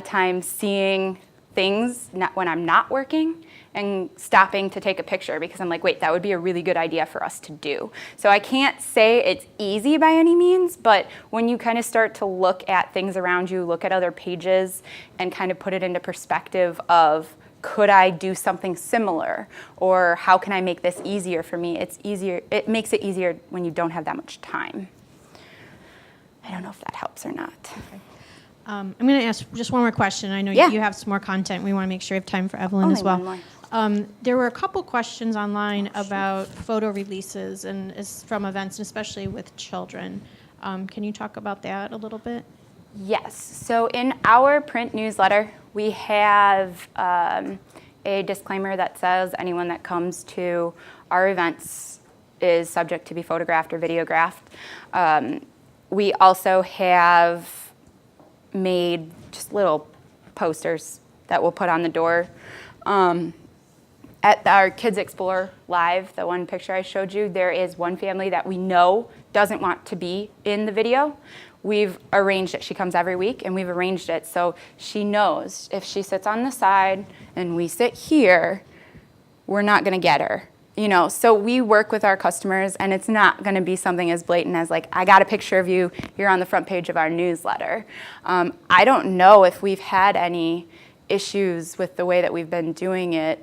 time seeing things when I'm not working and stopping to take a picture because I'm like, wait, that would be a really good idea for us to do. So I can't say it's easy by any means, but when you kind of start to look at things around you, look at other pages, and kind of put it into perspective of, could I do something similar? Or how can I make this easier for me? It makes it easier when you don't have that much time. I don't know if that helps or not. Okay. I'm going to ask just one more question. I know Yeah. you have some more content. We want to make sure we have time for Evelyn Only as well. one more. There were a couple questions online about photo releases and from events, and especially with children. Can you talk about that a little bit? Yes. So in our print newsletter, we have a disclaimer that says anyone that comes to our events is subject to be photographed or videographed. We also have made just little posters that we'll put on the door At our Kids Explore Live, the one picture I showed you, there is one family that we know doesn't want to be in the video. We've arranged it. She comes every week, and we've arranged it so she knows if she sits on the side and we sit here, we're not going to get her. You know, so we work with our customers, and it's not going to be something as blatant as like, I got a picture of you, you're on the front page of our newsletter. I don't know if we've had any issues with the way that we've been doing it.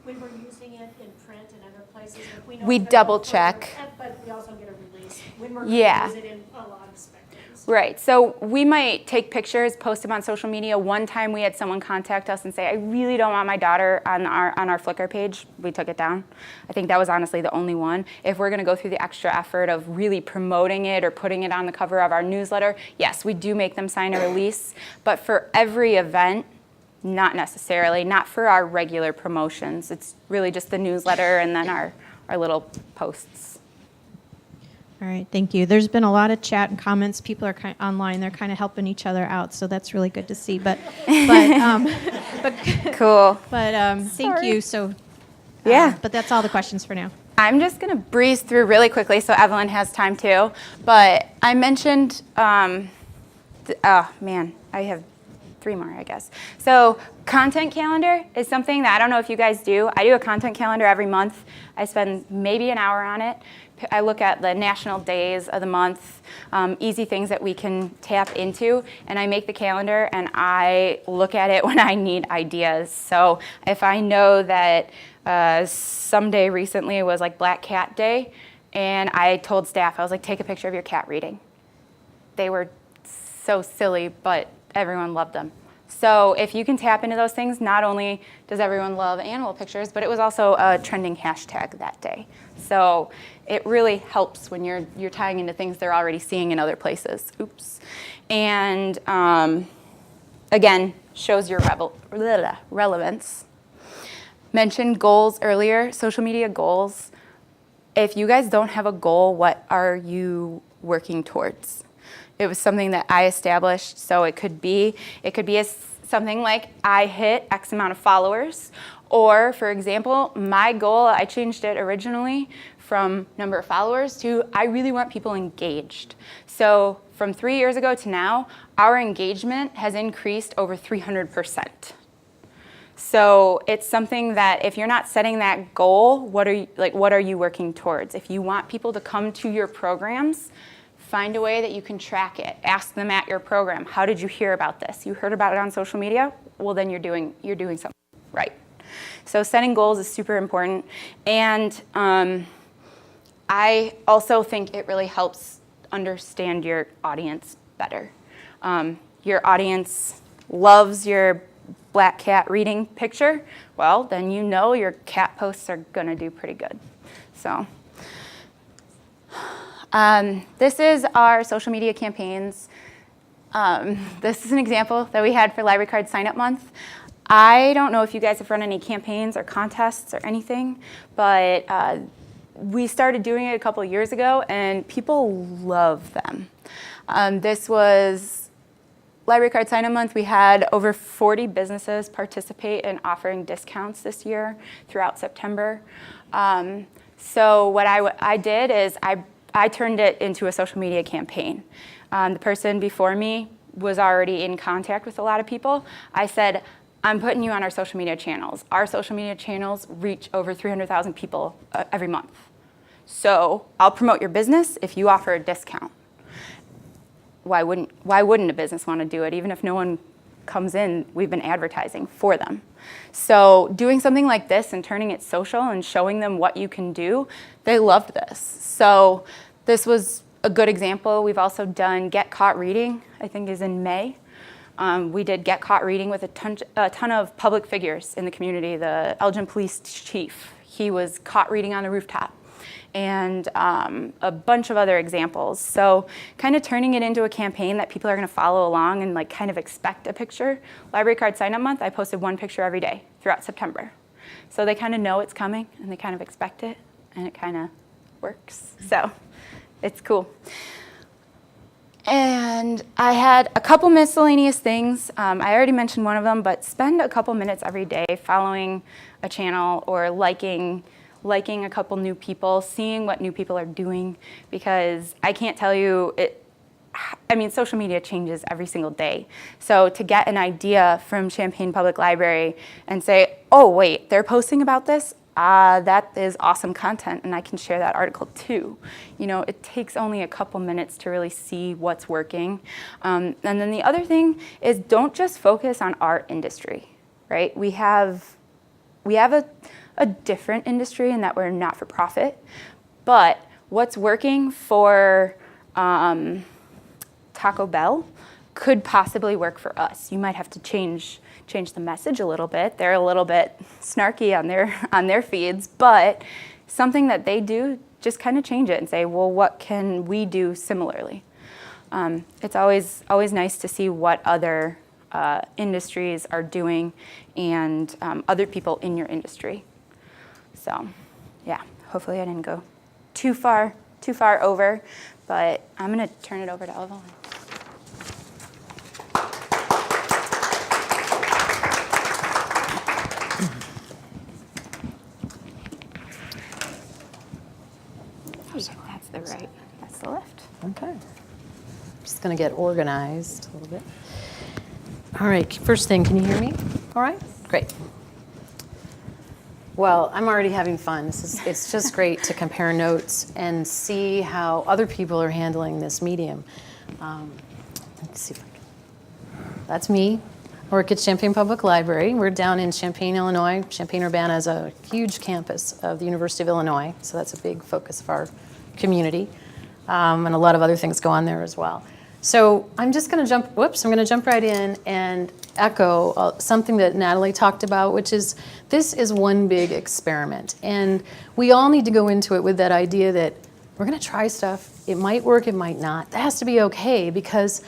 When we're using it in print and other places, if we know We it's gonna double go check. further, but we also get a release when we're Yeah. going to use it in a lot of spectrums. Right, so we might take pictures, post them on social media. One time we had someone contact us and say, I really don't want my daughter on our Flickr page. We took it down. I think that was honestly the only one. If we're gonna go through the extra effort of really promoting it or putting it on the cover of our newsletter, yes, we do make them sign a release. But for every event, not necessarily, not for our regular promotions. It's really just the newsletter and then our little posts. All right, thank you. There's been a lot of chat and comments. People are online. They're kind of helping each other out, so that's really good to see. But Cool. Thank you. So Yeah. But that's all the questions for now. I'm just going to breeze through really quickly so Evelyn has time too. But I mentioned, I have 3 more, I guess. So content calendar is something that I don't know if you guys do. I do a content calendar every month. I spend maybe an hour on it. I look at the national days of the month, easy things that we can tap into, and I make the calendar and I look at it when I need ideas. So if I know that someday recently was like Black Cat Day, and I told staff, I was like, take a picture of your cat reading. They were so silly, but everyone loved them. So if you can tap into those things, not only does everyone love animal pictures, but it was also a trending hashtag that day. So it really helps when you're tying into things they're already seeing in other places. Oops. And again, shows your relevance. Mentioned goals earlier, social media goals. If you guys don't have a goal, what are you working towards? It was something that I established, so it could be something like I hit X amount of followers, or for example, my goal, I changed it originally from number of followers to I really want people engaged. So from 3 years ago to now, our engagement has increased over 300%. So it's something that if you're not setting that goal, what are you working towards? If you want people to come to your programs, find a way that you can track it. Ask them at your program, how did you hear about this? You heard about it on social media? Well, then you're doing something right. So setting goals is super important. And I also think it really helps understand your audience better. Your audience loves your black cat reading picture. Well, then you know your cat posts are gonna do pretty good. So. This is our social media campaigns. This is an example that we had for Library Card Sign-Up Month. I don't know if you guys have run any campaigns or contests or anything, but we started doing it a couple of years ago, and people love them. This was Library Card Sign-Up Month. We had over 40 businesses participate in offering discounts this year throughout September. So what I did is I turned it into a social media campaign. The person before me was already in contact with a lot of people. I said, I'm putting you on our social media channels. Our social media channels reach over 300,000 people every month. So I'll promote your business if you offer a discount. Why wouldn't a business want to do it? Even if no one comes in, we've been advertising for them. So doing something like this and turning it social and showing them what you can do, they loved this. So this was a good example. We've also done Get Caught Reading, I think is in May. We did Get Caught Reading with a ton of public figures in the community. The Elgin Police Chief, he was caught reading on the rooftop. And a bunch of other examples. So kind of turning it into a campaign that people are going to follow along and like kind of expect a picture. Library Card Sign-Up Month, I posted 1 picture every day throughout September. So they kind of know it's coming and they kind of expect it, and it kind of works. So it's cool. And I had a couple miscellaneous things. I already mentioned one of them, but spend a couple minutes every day following a channel or liking a couple new people, seeing what new people are doing, because I can't tell you social media changes every single day. So to get an idea from Champaign Public Library and say, oh wait, they're posting about this? That is awesome content, and I can share that article too. It takes only a couple minutes to really see what's working. And then the other thing is, don't just focus on our industry, right? We have a different industry in that we're not for profit, but what's working for Taco Bell could possibly work for us. You might have to change the message a little bit. They're a little bit snarky on their feeds, but something that they do, just kind of change it and say, well, what can we do similarly? It's always nice to see what other industries are doing and other people in your industry. So, yeah, hopefully I didn't go too far over, but I'm going to turn it over to Evelyn. That's the left. Okay. Just going to get organized a little bit. All right, first thing, can you hear me? All right, great. Well, I'm already having fun. It's just great to compare notes and see how other people are handling this medium. Let's see if I can. That's me. I work at Champaign Public Library. We're down in Champaign, Illinois. Champaign-Urbana is a huge campus of the University of Illinois, so that's a big focus of our community. And a lot of other things go on there as well. So I'm just going to jump right in and echo something that Natalie talked about, which is this is one big experiment. And we all need to go into it with that idea that we're going to try stuff. It might work, it might not. That has to be okay, because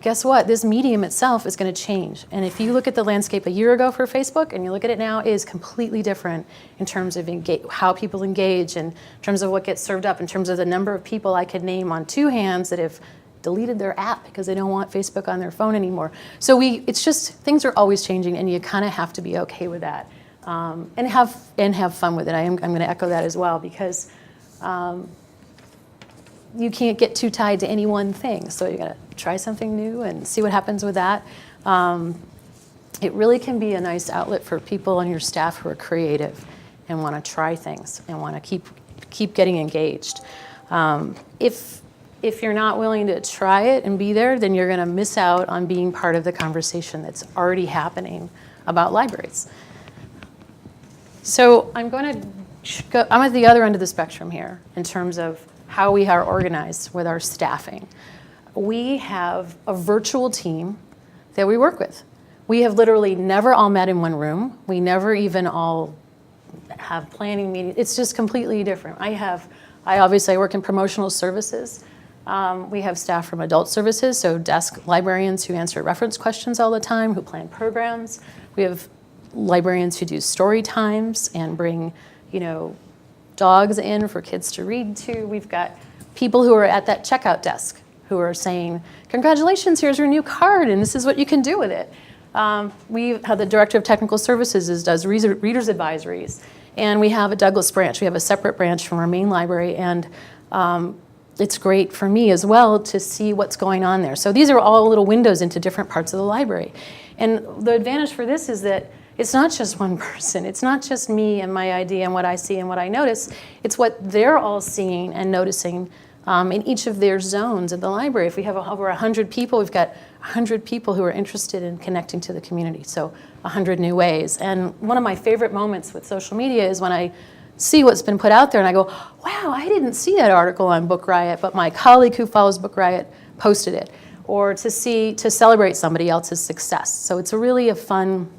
guess what? This medium itself is going to change. And if you look at the landscape a year ago for Facebook and you look at it now, it is completely different in terms of how people engage, and in terms of what gets served up, in terms of the number of people I could name on two hands that have deleted their app because they don't want Facebook on their phone anymore. So it's just, things are always changing, and you kind of have to be okay with that, and have fun with it. I'm going to echo that as well, because you can't get too tied to any one thing. So you got to try something new and see what happens with that. It really can be a nice outlet for people on your staff who are creative and want to try things and want to keep getting engaged. If you're not willing to try it and be there, then you're going to miss out on being part of the conversation that's already happening about libraries. So I'm at the other end of the spectrum here in terms of how we are organized with our staffing. We have a virtual team that we work with. We have literally never all met in one room. We never even all have planning meetings. It's just completely different. I obviously work in promotional services. We have staff from adult services, so desk librarians who answer reference questions all the time, who plan programs. We have librarians who do story times and bring, dogs in for kids to read to. We've got people who are at that checkout desk who are saying, congratulations, here's your new card, and this is what you can do with it. We have the director of technical services does readers advisories, and we have a Douglas branch. We have a separate branch from our main library, and it's great for me as well to see what's going on there. So these are all little windows into different parts of the library. And the advantage for this is that it's not just one person. It's not just me and my idea and what I see and what I notice. It's what they're all seeing and noticing in each of their zones at the library. If we have over 100 people, we've got 100 people who are interested in connecting to the community, so 100 new ways. And one of my favorite moments with social media is when I see what's been put out there and I go, wow, I didn't see that article on Book Riot, but my colleague who follows Book Riot posted it. Or to celebrate somebody else's success. So it's really a fun,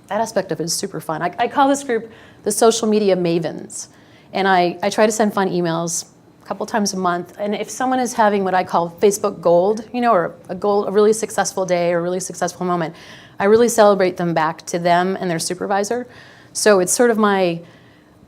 that aspect of it is super fun. I call this group the social media mavens. And I try to send fun emails a couple times a month. And if someone is having what I call Facebook gold, or a really successful day or a really successful moment, I really celebrate them back to them and their supervisor. So it's sort of my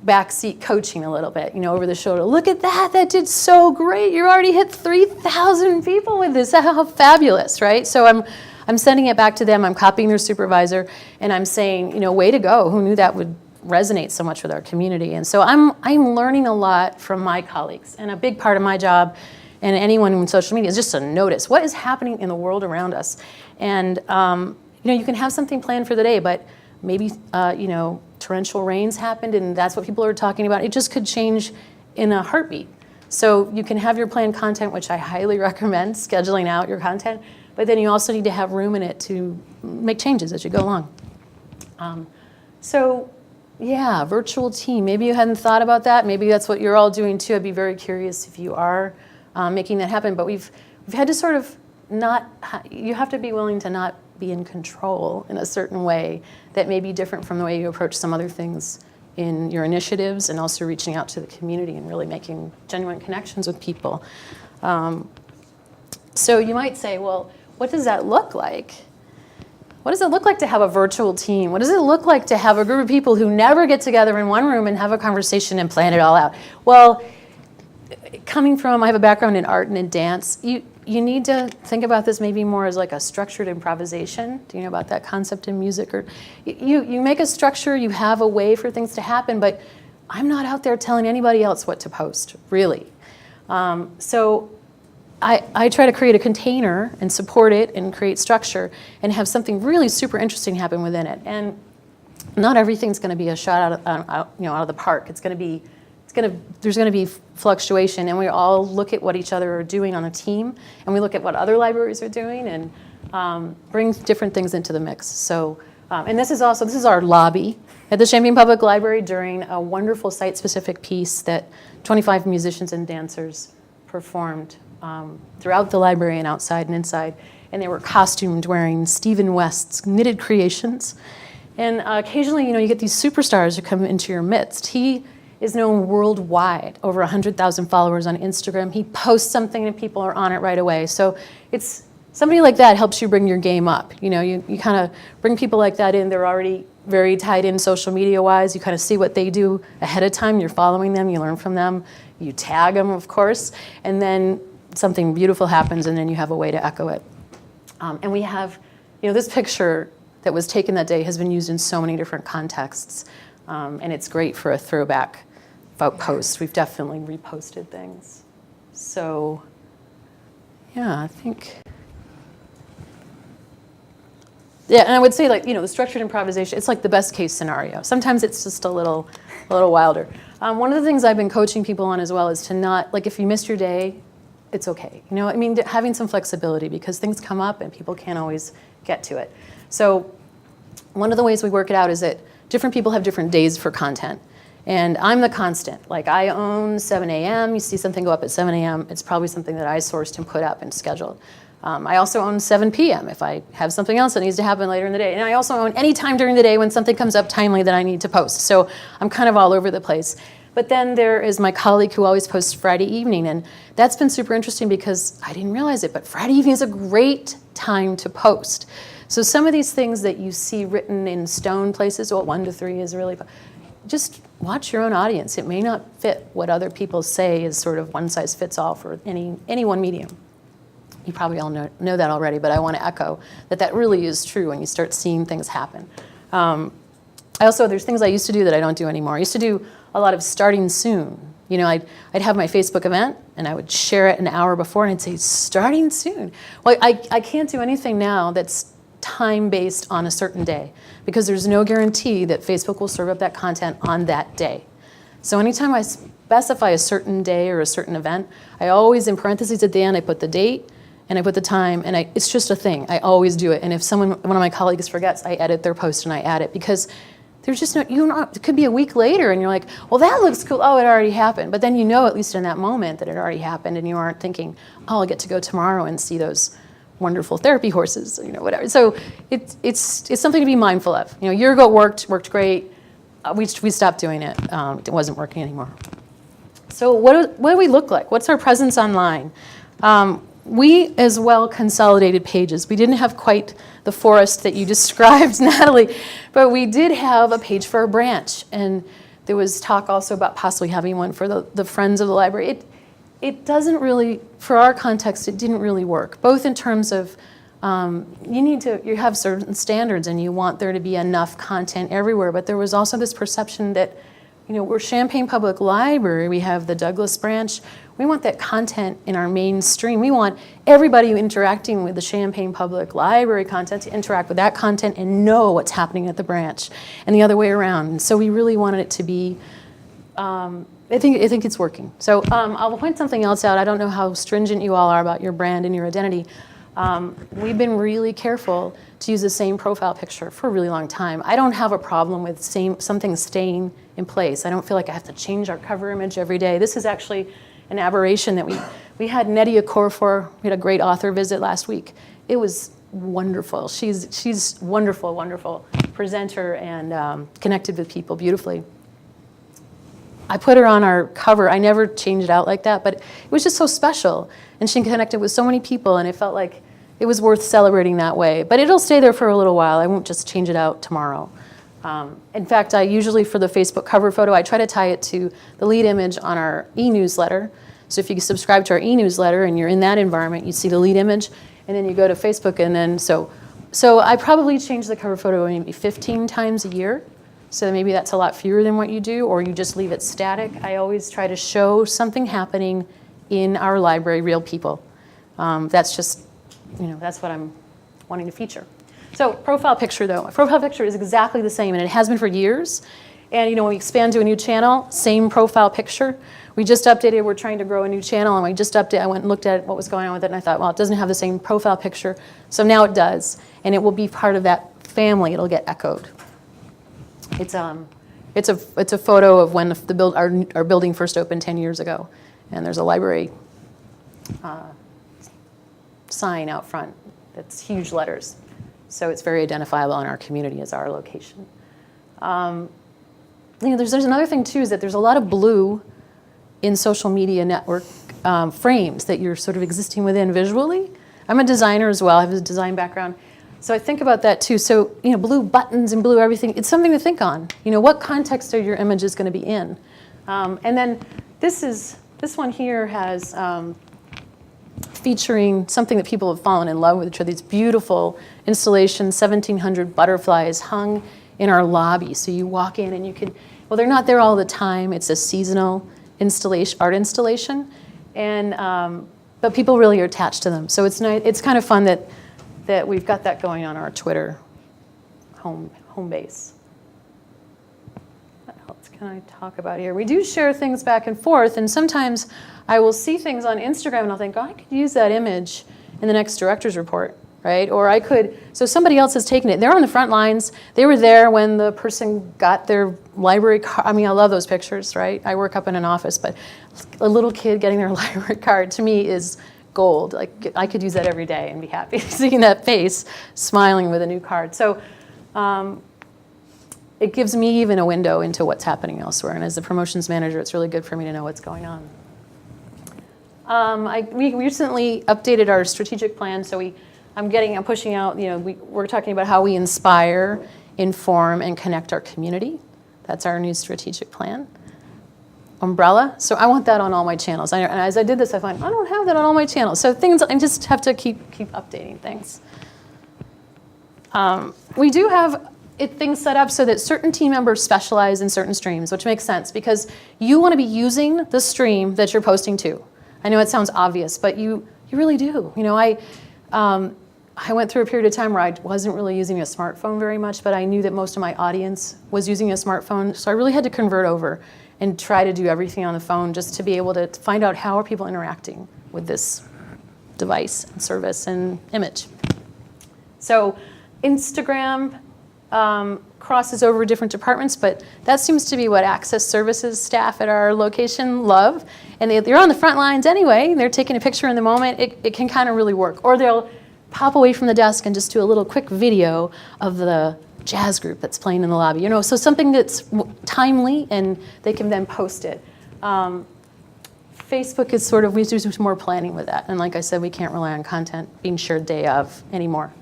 backseat coaching a little bit, over the shoulder. Look at that, that did so great. You already hit 3,000 people with this. How fabulous, right? So I'm sending it back to them. I'm copying their supervisor, and I'm saying, way to go. Who knew that would resonate so much with our community? And so I'm learning a lot from my colleagues, and a big part of my job and anyone in social media is just to notice what is happening in the world around us. And you can have something planned for the day, but maybe torrential rains happened, and that's what people are talking about. It just could change in a heartbeat. So you can have your planned content, which I highly recommend, scheduling out your content, but then you also need to have room in it to make changes as you go along. Virtual team. Maybe you hadn't thought about that. Maybe that's what you're all doing too. I'd be very curious if you are making that happen. But we've had to sort of you have to be willing to not be in control in a certain way that may be different from the way you approach some other things in your initiatives, and also reaching out to the community and really making genuine connections with people. So you might say, well, what does that look like? What does it look like to have a virtual team? What does it look like to have a group of people who never get together in one room and have a conversation and plan it all out? Well, I have a background in art and in dance. You need to think about this maybe more as like a structured improvisation. Do you know about that concept in music? Or you make a structure, you have a way for things to happen, but I'm not out there telling anybody else what to post, really. So I try to create a container and support it and create structure and have something really super interesting happen within it. And not everything's going to be a shot out of the park. There's going to be fluctuation, and we all look at what each other are doing on the team, and we look at what other libraries are doing, and bring different things into the mix. So, and this is our lobby at the Champaign Public Library during a wonderful site-specific piece that 25 musicians and dancers performed throughout the library and outside and inside, and they were costumed wearing Stephen West's knitted creations. And occasionally, you get these superstars who come into your midst. He is known worldwide, over 100,000 followers on Instagram. He posts something and people are on it right away. So it's somebody like that helps you bring your game up. You kind of bring people like that in. They're already very tied in social media wise. You kind of see what they do ahead of time. You're following them, you learn from them, you tag them, of course, and then something beautiful happens, and then you have a way to echo it. And we have, this picture that was taken that day has been used in so many different contexts, and it's great for a throwback post. We've definitely reposted things. So, I think. Yeah, and I would say, the structured improvisation, it's like the best case scenario. Sometimes it's just a little wilder. One of the things I've been coaching people on as well is to not, if you missed your day, it's okay. Having some flexibility, because things come up and people can't always get to it. So one of the ways we work it out is that different people have different days for content. And I'm the constant. I own 7 a.m. You see something go up at 7 a.m., it's probably something that I sourced and put up and scheduled. I also own 7 p.m. if I have something else that needs to happen later in the day. And I also own any time during the day when something comes up timely that I need to post. So I'm kind of all over the place. But then there is my colleague who always posts Friday evening. And that's been super interesting because I didn't realize it, but Friday evening is a great time to post. So some of these things that you see written in stone places, 1 to 3 is really, just watch your own audience. It may not fit what other people say is sort of one size fits all for any one medium. You probably all know that already, but I want to echo that really is true when you start seeing things happen. There's things I used to do that I don't do anymore. I used to do a lot of starting soon. I'd have my Facebook event, and I would share it an hour before, and I'd say, starting soon. Well, I can't do anything now that's time-based on a certain day, because there's no guarantee that Facebook will serve up that content on that day. So anytime I specify a certain day or a certain event, I always, in parentheses at the end, I put the date, and I put the time, and it's just a thing. I always do it. And if one of my colleagues forgets, I edit their post and I add it, because there's just it could be a week later and you're like, well, that looks cool. Oh, it already happened. But then at least in that moment that it already happened, and you aren't thinking, oh, I'll get to go tomorrow and see those wonderful therapy horses, whatever. So it's something to be mindful of. A year ago it worked great. We stopped doing it. It wasn't working anymore. So what do we look like? What's our presence online? We as well consolidated pages. We didn't have quite the forest that you described, Natalie, but we did have a page for a branch. And There was talk also about possibly having one for the Friends of the Library. It doesn't really, for our context, it didn't really work, both in terms of you have certain standards and you want there to be enough content everywhere, but there was also this perception that, we're Champaign Public Library, we have the Douglas branch, we want that content in our mainstream. We want everybody interacting with the Champaign Public Library content to interact with that content and know what's happening at the branch, and the other way around. And so we really wanted it to be, I think it's working. So I'll point something else out. I don't know how stringent you all are about your brand and your identity. We've been really careful to use the same profile picture for a really long time. I don't have a problem with something staying in place. I don't feel like I have to change our cover image every day. This is actually an aberration that we had Nedia Corfor. We had a great author visit last week. It was wonderful. She's wonderful, wonderful presenter and connected with people beautifully. I put her on our cover. I never changed it out like that, but it was just so special. And she connected with so many people, and it felt like it was worth celebrating that way. But it'll stay there for a little while. I won't just change it out tomorrow. In fact, I usually, for the Facebook cover photo, I try to tie it to the lead image on our e-newsletter. So if you subscribe to our e-newsletter and you're in that environment, you see the lead image, and then you go to Facebook, and then so I probably change the cover photo maybe 15 times a year. So maybe that's a lot fewer than what you do, or you just leave it static. I always try to show something happening in our library, real people. That's just, that's what I'm wanting to feature. So profile picture, though. A profile picture is exactly the same, and it has been for years. And when we expand to a new channel, same profile picture. We just updated, we're trying to grow a new channel, and I went and looked at what was going on with it, and I thought, well, it doesn't have the same profile picture. So now it does, and it will be part of that family. It'll get echoed. It's a photo of when our building first opened 10 years ago, and there's a library sign out front that's huge letters, so it's very identifiable in our community as our location. There's another thing too, is that there's a lot of blue in social media network frames that you're sort of existing within visually. I'm a designer as well. I have a design background. So I think about that too. So, blue buttons and blue everything, it's something to think on. What context are your images going to be in? And then this one here has featuring something that people have fallen in love with, which are these beautiful installations, 1,700 butterflies hung in our lobby. So you walk in and you can, well, they're not there all the time. It's a seasonal art installation. And, but people really are attached to them. So it's nice, it's kind of fun that we've got that going on our Twitter home base. What else can I talk about here? We do share things back and forth, and sometimes I will see things on Instagram and I'll think, oh, I could use that image in the next director's report, right? Or I could, so somebody else has taken it. They're on the front lines. They were there when the person got their library card. I mean, I love those pictures, right? I work up in an office, but a little kid getting their library card to me is gold. Like, I could use that every day and be happy seeing that face smiling with a new card. So it gives me even a window into what's happening elsewhere. And as the promotions manager, it's really good for me to know what's going on. We recently updated our strategic plan. So I'm pushing out, we're talking about how we inspire, inform, and connect our community. That's our new strategic plan. Umbrella. So I want that on all my channels. And as I did this, I find I don't have that on all my channels. So I just have to keep updating things. We do have things set up so that certain team members specialize in certain streams, which makes sense because you want to be using the stream that you're posting to. I know it sounds obvious, but you really do. I went through a period of time where I wasn't really using a smartphone very much, but I knew that most of my audience was using a smartphone, so I really had to convert over and try to do everything on the phone just to be able to find out how are people interacting with this device and service and image. So Instagram crosses over different departments, but that seems to be what access services staff at our location love. And they're on the front lines anyway. They're taking a picture in the moment. It can kind of really work. Or they'll pop away from the desk and just do a little quick video of the jazz group that's playing in the lobby. So something that's timely, and they can then post it. Facebook is we do some more planning with that. And like I said, we can't rely on content being shared day of anymore.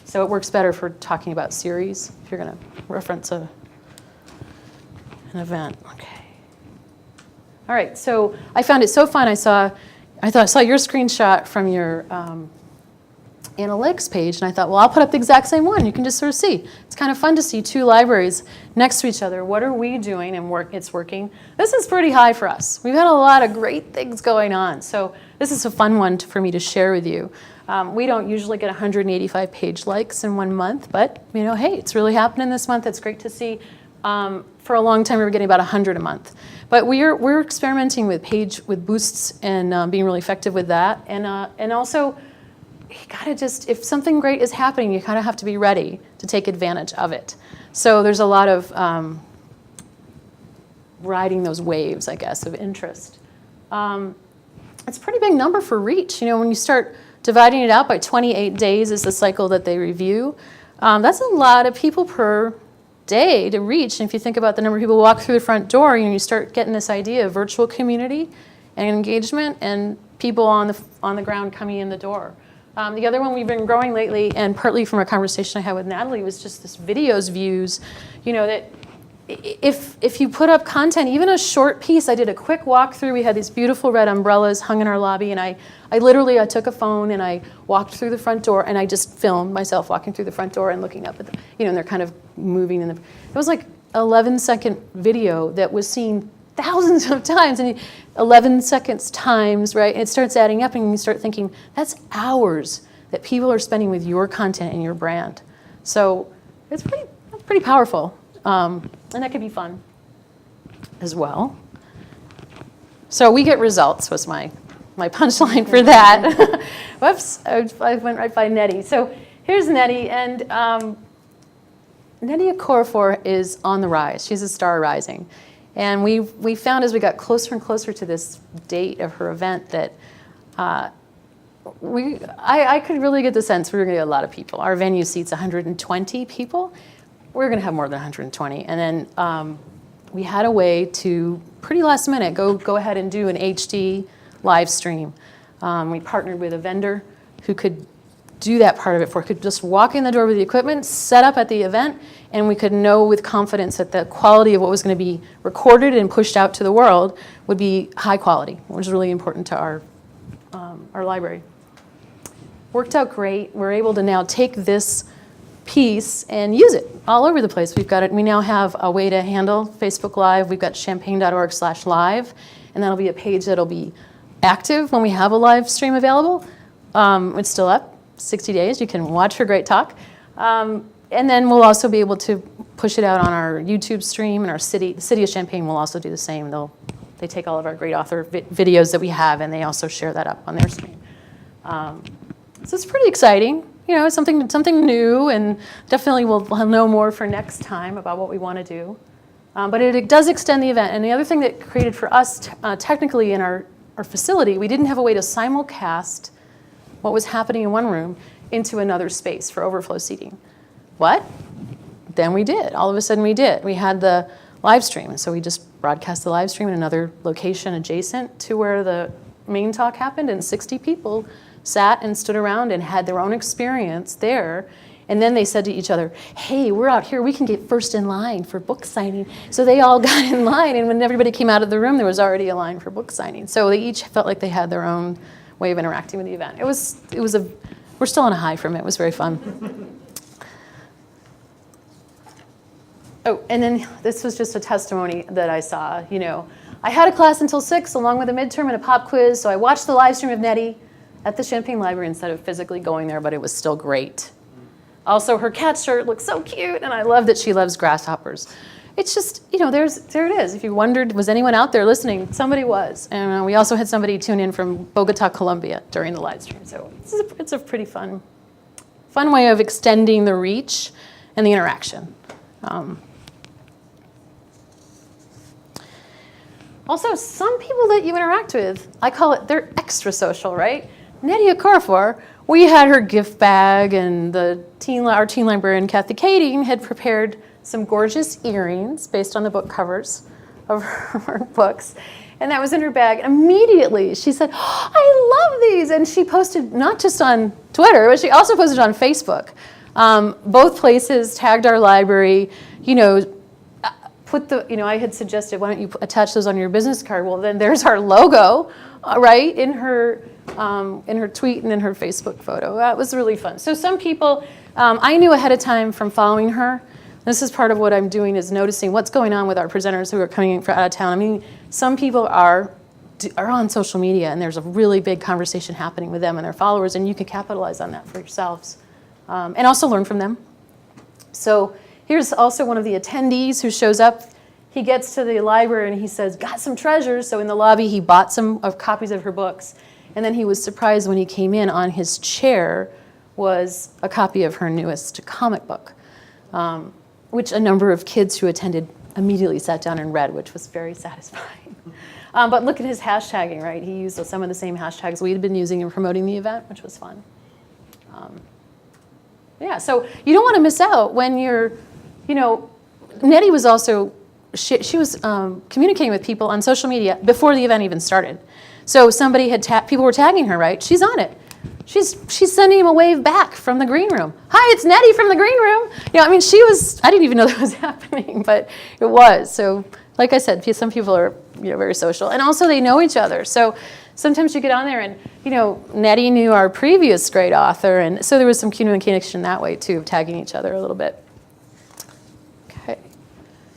So it works better for talking about series, if you're going to reference an An event, okay. All right, so I found it so fun. I saw your screenshot from your analytics page, and I thought, well, I'll put up the exact same one. You can just sort of see. It's kind of fun to see two libraries next to each other. What are we doing and it's working? This is pretty high for us. We've had a lot of great things going on, so this is a fun one for me to share with you. We don't usually get 185 page likes in 1 month, but hey, it's really happening this month. It's great to see. For a long time, we were getting about 100 a month. But we're experimenting with boosts and being really effective with that. And also, you gotta if something great is happening, you kind of have to be ready to take advantage of it. So there's a lot of riding those waves, I guess, of interest. It's a pretty big number for reach. When you start dividing it out by 28 days is the cycle that they review. That's a lot of people per day to reach. And if you think about the number of people who walk through the front door, you start getting this idea of virtual community and engagement and people on the ground coming in the door. The other one we've been growing lately, and partly from a conversation I had with Natalie, was just this videos views. That if you put up content, even a short piece, I did a quick walkthrough. We had these beautiful red umbrellas hung in our lobby, and I literally took a phone and I walked through the front door and I just filmed myself walking through the front door and looking up at and they're kind of moving it was like 11-second video that was seen thousands of times, and 11 seconds times, right? And it starts adding up, and you start thinking, that's hours that people are spending with your content and your brand. So it's pretty powerful, and that could be fun as well. So we get results was my punchline for that. Whoops, I went right by Nettie. So here's Nettie, and Nettie Okorafor is on the rise. She's a star rising. And we found as we got closer and closer to this date of her event that I could really get the sense we were going to get a lot of people. Our venue seats 120 people. We're going to have more than 120. And then we had a way to, pretty last minute, go ahead and do an HD live stream. We partnered with a vendor who could do that part of it for us. Could just walk in the door with the equipment, set up at the event, and we could know with confidence that the quality of what was going to be recorded and pushed out to the world would be high quality, which is really important to our library. Worked out great. We're able to now take this piece and use it all over the place. We now have a way to handle Facebook Live. We've got champaign.org/live, and that'll be a page that'll be active when we have a live stream available. It's still up. 60 days, you can watch her great talk. And then we'll also be able to push it out on our YouTube stream, and the city of Champaign will also do the same. They take all of our great author videos that we have, and they also share that up on their stream. So it's pretty exciting, something new, and definitely we'll know more for next time about what we want to do. But it does extend the event. And the other thing that created for us technically in our facility, we didn't have a way to simulcast what was happening in one room into another space for overflow seating. What? Then we did. All of a sudden we did. We had the live stream, and so we just broadcast the live stream in another location adjacent to where the main talk happened, and 60 people sat and stood around and had their own experience there. And then they said to each other, hey, we're out here, we can get first in line for book signing. So they all got in line, and when everybody came out of the room, there was already a line for book signing. So they each felt like they had their own way of interacting with the event. We're still on a high from it. It was very fun. Oh, and then this was just a testimony that I saw. I had a class until 6 along with a midterm and a pop quiz, so I watched the live stream of Nettie at the Champaign Library instead of physically going there, but it was still great. Also, her cat shirt looks so cute, and I love that she loves grasshoppers. It's just, there it is. If you wondered, was anyone out there listening? Somebody was. And we also had somebody tune in from Bogota, Colombia during the live stream. So it's a pretty fun way of extending the reach and the interaction. Also, some people that you interact with, I call it, they're extra social, right? Nettie Okorafor, we had her gift bag, and our teen librarian, Kathy Kading, had prepared some gorgeous earrings based on the book covers of her books. And that was in her bag. And immediately she said, I love these. And she posted not just on Twitter, but she also posted on Facebook. Both places tagged our library, put I had suggested, why don't you attach those on your business card? Well, then there's our logo, right, in her tweet and in her Facebook photo. That was really fun. So some people, I knew ahead of time from following her. This is part of what I'm doing, is noticing what's going on with our presenters who are coming out of town. I mean, some people are on social media, and there's a really big conversation happening with them and their followers, and you can capitalize on that for yourselves, and also learn from them. So here's also one of the attendees who shows up. He gets to the library and he says, got some treasures. So in the lobby, he bought some copies of her books. And then he was surprised when he came in, on his chair was a copy of her newest comic book, which a number of kids who attended immediately sat down and read, which was very satisfying. But look at his hashtagging, right? He used some of the same hashtags we had been using in promoting the event, which was fun. Yeah, so you don't want to miss out when you're, Nettie was also, she was communicating with people on social media before the event even started. So somebody had, people were tagging her, right? She's on it. She's sending him a wave back from the green room. Hi, it's Nettie from the green room. I didn't even know that was happening, but it was. So like I said, some people are very social. And also they know each other. So sometimes you get on there and, Nettie knew our previous great author. And so there was some communication that way too, of tagging each other a little bit. Okay.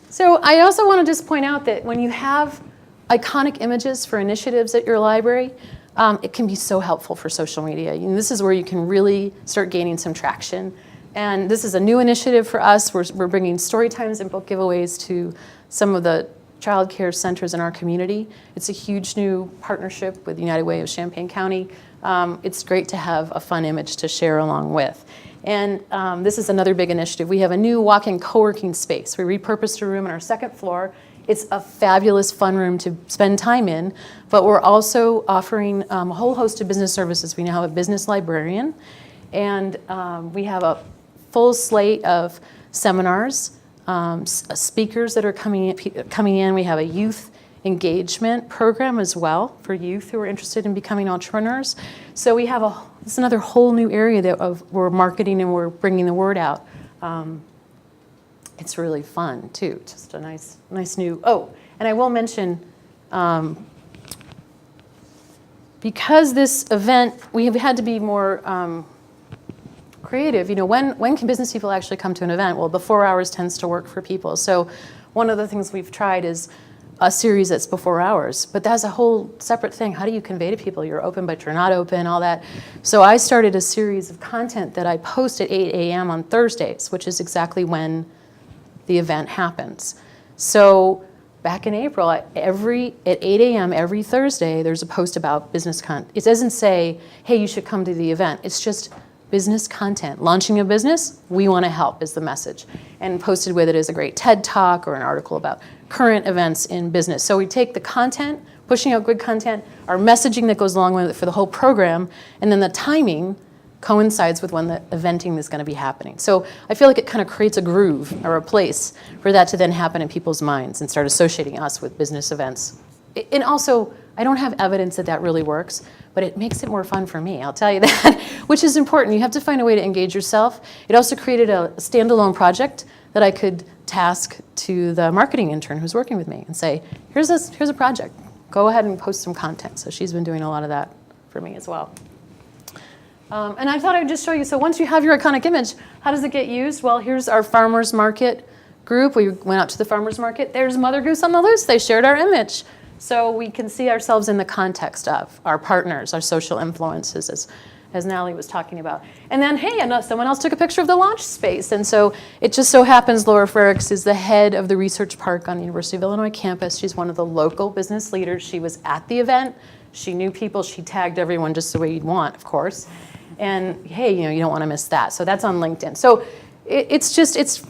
So I also want to just point out that when you have iconic images for initiatives at your library, it can be so helpful for social media. This is where you can really start gaining some traction. And this is a new initiative for us. We're bringing story times and book giveaways to some of the child care centers in our community. It's a huge new partnership with United Way of Champaign County. It's great to have a fun image to share along with. And this is another big initiative. We have a new walk-in co-working space. We repurposed a room on our second floor. It's a fabulous, fun room to spend time in, but we're also offering a whole host of business services. We now have a business librarian, and we have a full slate of seminars, speakers that are coming in. We have a youth engagement program as well for youth who are interested in becoming entrepreneurs. So we have it's another whole new area that we're marketing and we're bringing the word out. It's really fun too. Just a nice new. Oh, and I will mention, because this event, we have had to be more creative. When can business people actually come to an event? Well, before hours tends to work for people. So one of the things we've tried is a series that's before hours, but that's a whole separate thing. How do you convey to people you're open but you're not open, all that? So I started a series of content that I post at 8 a.m. on Thursdays, which is exactly when the event happens. So back in April, at 8 a.m. every Thursday, there's a post about business content. It doesn't say, hey, you should come to the event. It's just business content. Launching a business, we want to help is the message. And posted with it is a great TED Talk or an article about current events in business. So we take the content, pushing out good content, our messaging that goes along with it for the whole program, and then the timing coincides with when the eventing is going to be happening. So I feel like it kind of creates a groove or a place for that to then happen in people's minds and start associating us with business events. And also, I don't have evidence that that really works, but it makes it more fun for me, I'll tell you that, which is important. You have to find a way to engage yourself. It also created a standalone project that I could task to the marketing intern who's working with me and say, here's a project. Go ahead and post some content. So she's been doing a lot of that for me as well. And I thought I would just show you, so once you have your iconic image, how does it get used? Well, here's our farmers market group. We went out to the farmers market. There's Mother Goose on the Loose. They shared our image. So we can see ourselves in the context of our partners, our social influences, as Natalie was talking about. And then, hey, someone else took a picture of the launch space. And so it just so happens Laura Frericks is the head of the research park on the University of Illinois campus. She's one of the local business leaders. She was at the event. She knew people. She tagged everyone just the way you'd want, of course. And hey, you don't want to miss that. So that's on LinkedIn. So it's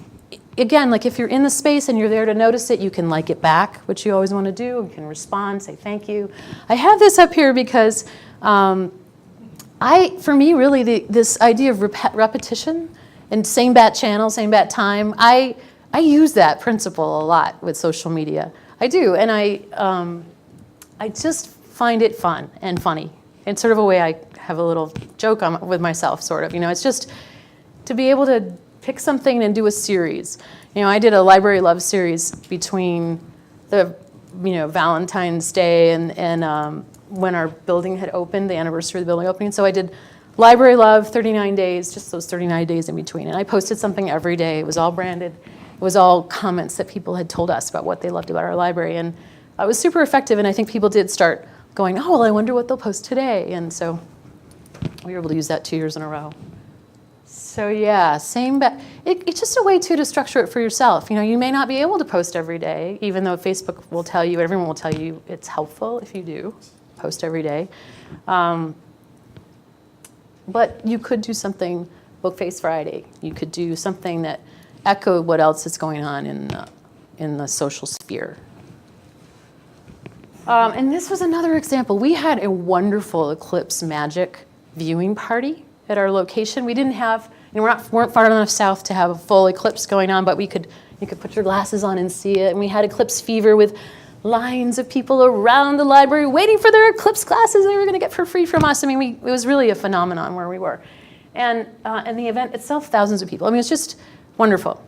again, like if you're in the space and you're there to notice it, you can like it back, which you always want to do. You can respond, say thank you. I have this up here because for me, really, this idea of repetition and same bat channel, same bat time, I use that principle a lot with social media. I do, and I just find it fun and funny. It's sort of a way I have a little joke with myself, sort of. It's just to be able to Pick something and do a series. I did a library love series between the Valentine's Day and when our building had opened, the anniversary of the building opening. So I did library love, 39 days, just those 39 days in between. And I posted something every day. It was all branded. It was all comments that people had told us about what they loved about our library. And it was super effective, and I think people did start going, oh, well, I wonder what they'll post today. And so we were able to use that 2 years in a row. So yeah, it's just a way to structure it for yourself. You may not be able to post every day, even though Facebook will tell you, everyone will tell you it's helpful if you do post every day. But you could do something, Book Face Friday. You could do something that echoed what else is going on in the social sphere. And this was another example. We had a wonderful eclipse magic viewing party at our location. We didn't have, weren't far enough south to have a full eclipse going on, but you could put your glasses on and see it. And we had eclipse fever with lines of people around the library waiting for their eclipse glasses they were going to get for free from us. It was really a phenomenon where we were. And the event itself, thousands of people. It's just wonderful.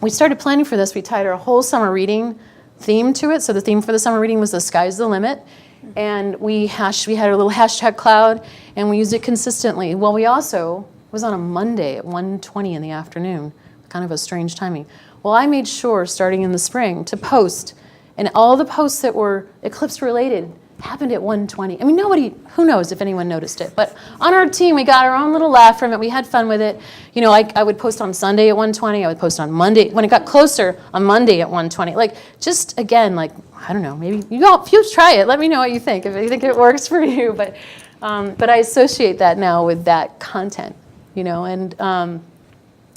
We started planning for this. We tied our whole summer reading theme to it. So the theme for the summer reading was the sky's the limit. And we had a little hashtag cloud, and we used it consistently. Well, we also, it was on a Monday at 1:20 in the afternoon, kind of a strange timing. Well, I made sure, starting in the spring, to post, and all the posts that were eclipse related happened at 1:20. Who knows if anyone noticed it, but on our team, we got our own little laugh from it. We had fun with it. I would post on Sunday at 1:20. I would post on Monday, when it got closer, on Monday at 1:20. Just again, I don't know, maybe if you try it, let me know what you think, if you think it works for you. But I associate that now with that content, and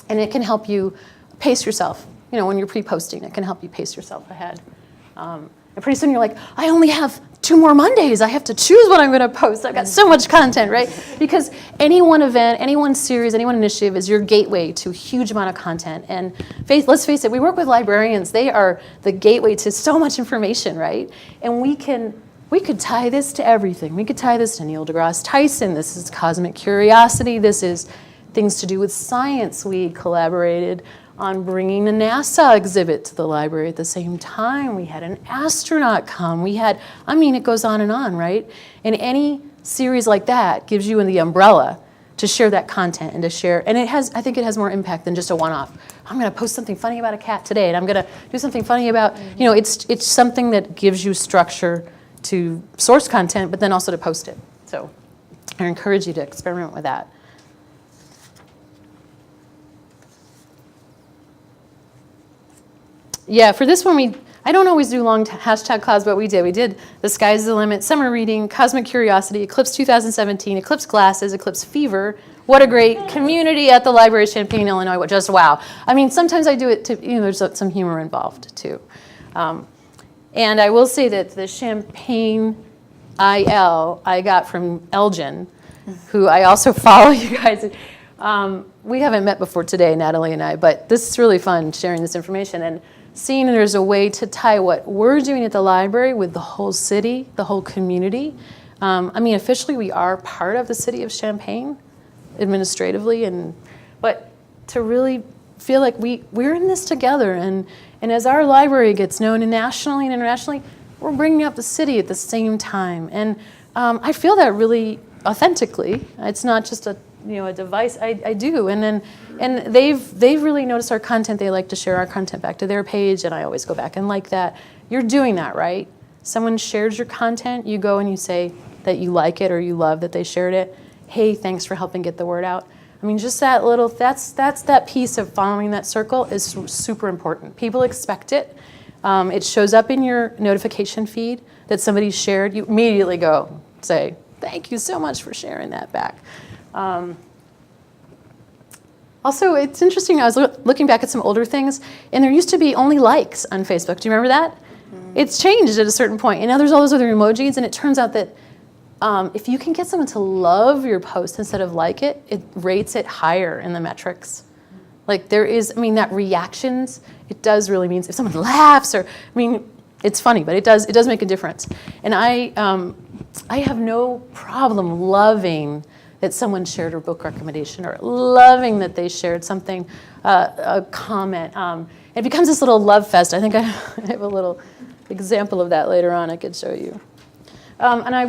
it can help you pace yourself. When you're pre-posting, it can help you pace yourself ahead. And pretty soon you're like, I only have 2 more Mondays. I have to choose what I'm going to post. I've got so much content, right? Because any one event, any one series, any one initiative is your gateway to a huge amount of content. And let's face it, we work with librarians. They are the gateway to so much information, right? And we could tie this to everything. We could tie this to Neil deGrasse Tyson. This is cosmic curiosity. This is things to do with science. We collaborated on bringing a NASA exhibit to the library at the same time. We had an astronaut come. It goes on, right? And any series like that gives you the umbrella to share that content and to share. And I think it has more impact than just a one-off. I'm going to post something funny about a cat today, and I'm going to do something funny about, it's something that gives you structure to source content, but then also to post it. So I encourage you to experiment with that. Yeah, for this one, I don't always do long hashtag clouds, but we did. We did the sky's the limit, summer reading, cosmic curiosity, eclipse 2017, eclipse glasses, eclipse fever. What a great community at the library of Champaign, Illinois. Just wow. Sometimes I do it to, there's some humor involved too. And I will say that the Champaign IL I got from Elgin, who I also follow, you guys. We haven't met before today, Natalie and I, but this is really fun sharing this information and seeing there's a way to tie what we're doing at the library with the whole city, the whole community. Officially we are part of the city of Champaign, administratively, but to really feel like we're in this together, and as our library gets known nationally and internationally, we're bringing up the city at the same time. And I feel that really authentically. It's not just a device. I do, and they've really noticed our content. They like to share our content back to their page, and I always go back and like that. You're doing that, right? Someone shares your content, you go and you say that you like it or you love that they shared it. Hey, thanks for helping get the word out. Just that little, that's that piece of following that circle is super important. People expect it. It shows up in your notification feed that somebody shared. You immediately go say, thank you so much for sharing that back. Also, it's interesting, I was looking back at some older things, and there used to be only likes on Facebook. Do you remember that? Mm-hmm. It's changed at a certain point, and now there's all those other emojis, and it turns out that if you can get someone to love your post instead of like it, it rates it higher in the metrics. There is, that reactions, it does really mean if someone laughs or, it's funny, but it does make a difference. And I have no problem loving that someone shared a book recommendation, or loving that they shared something, a comment. It becomes this little love fest. I think I have a little example of that later on I could show you. And I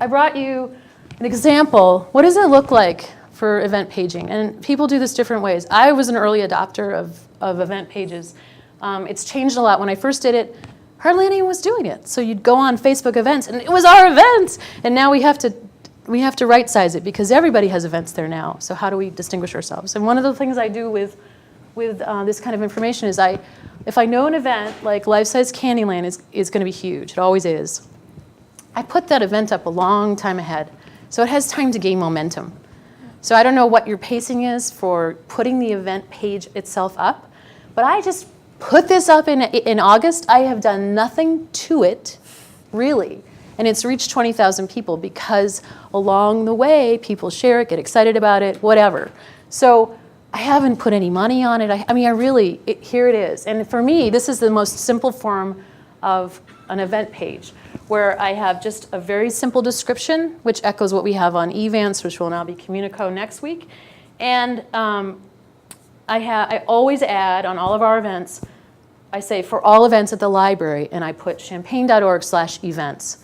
brought you an example. What does it look like for event paging? And people do this different ways. I was an early adopter of event pages. It's changed a lot. When I first did it, hardly anyone was doing it. So you'd go on Facebook events, and it was our events. And now we have to right size it because everybody has events there now. So how do we distinguish ourselves? And one of the things I do with this kind of information is if I know an event like Life Size Candyland is going to be huge, it always is, I put that event up a long time ahead. So it has time to gain momentum. So I don't know what your pacing is for putting the event page itself up, but I just put this up in August. I have done nothing to it, really. And it's reached 20,000 people because along the way, people share it, get excited about it, whatever. So I haven't put any money on it. Here it is. And for me, this is the most simple form of an event page, where I have just a very simple description, which echoes what we have on Events, which will now be Communico next week. And I always add on all of our events, I say for all events at the library, and I put champaign.org/events.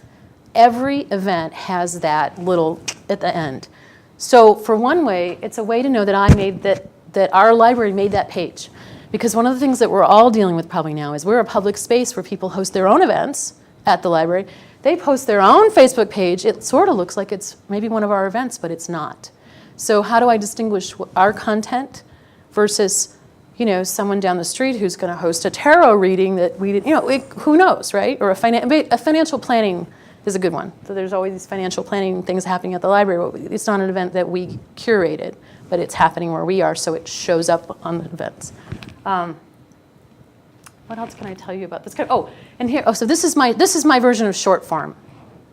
Every event has that little at the end. So for one way, it's a way to know that that our library made that page. Because one of the things that we're all dealing with probably now is we're a public space where people host their own events at the library. They post their own Facebook page. It sort of looks like it's maybe one of our events, but it's not. So how do I distinguish our content versus, someone down the street who's going to host a tarot reading that who knows, right? Or a financial planning is a good one. So there's always these financial planning things happening at the library. It's not an event that we curated, but it's happening where we are, so it shows up on the events. What else can I tell you about this? So this is my version of short form,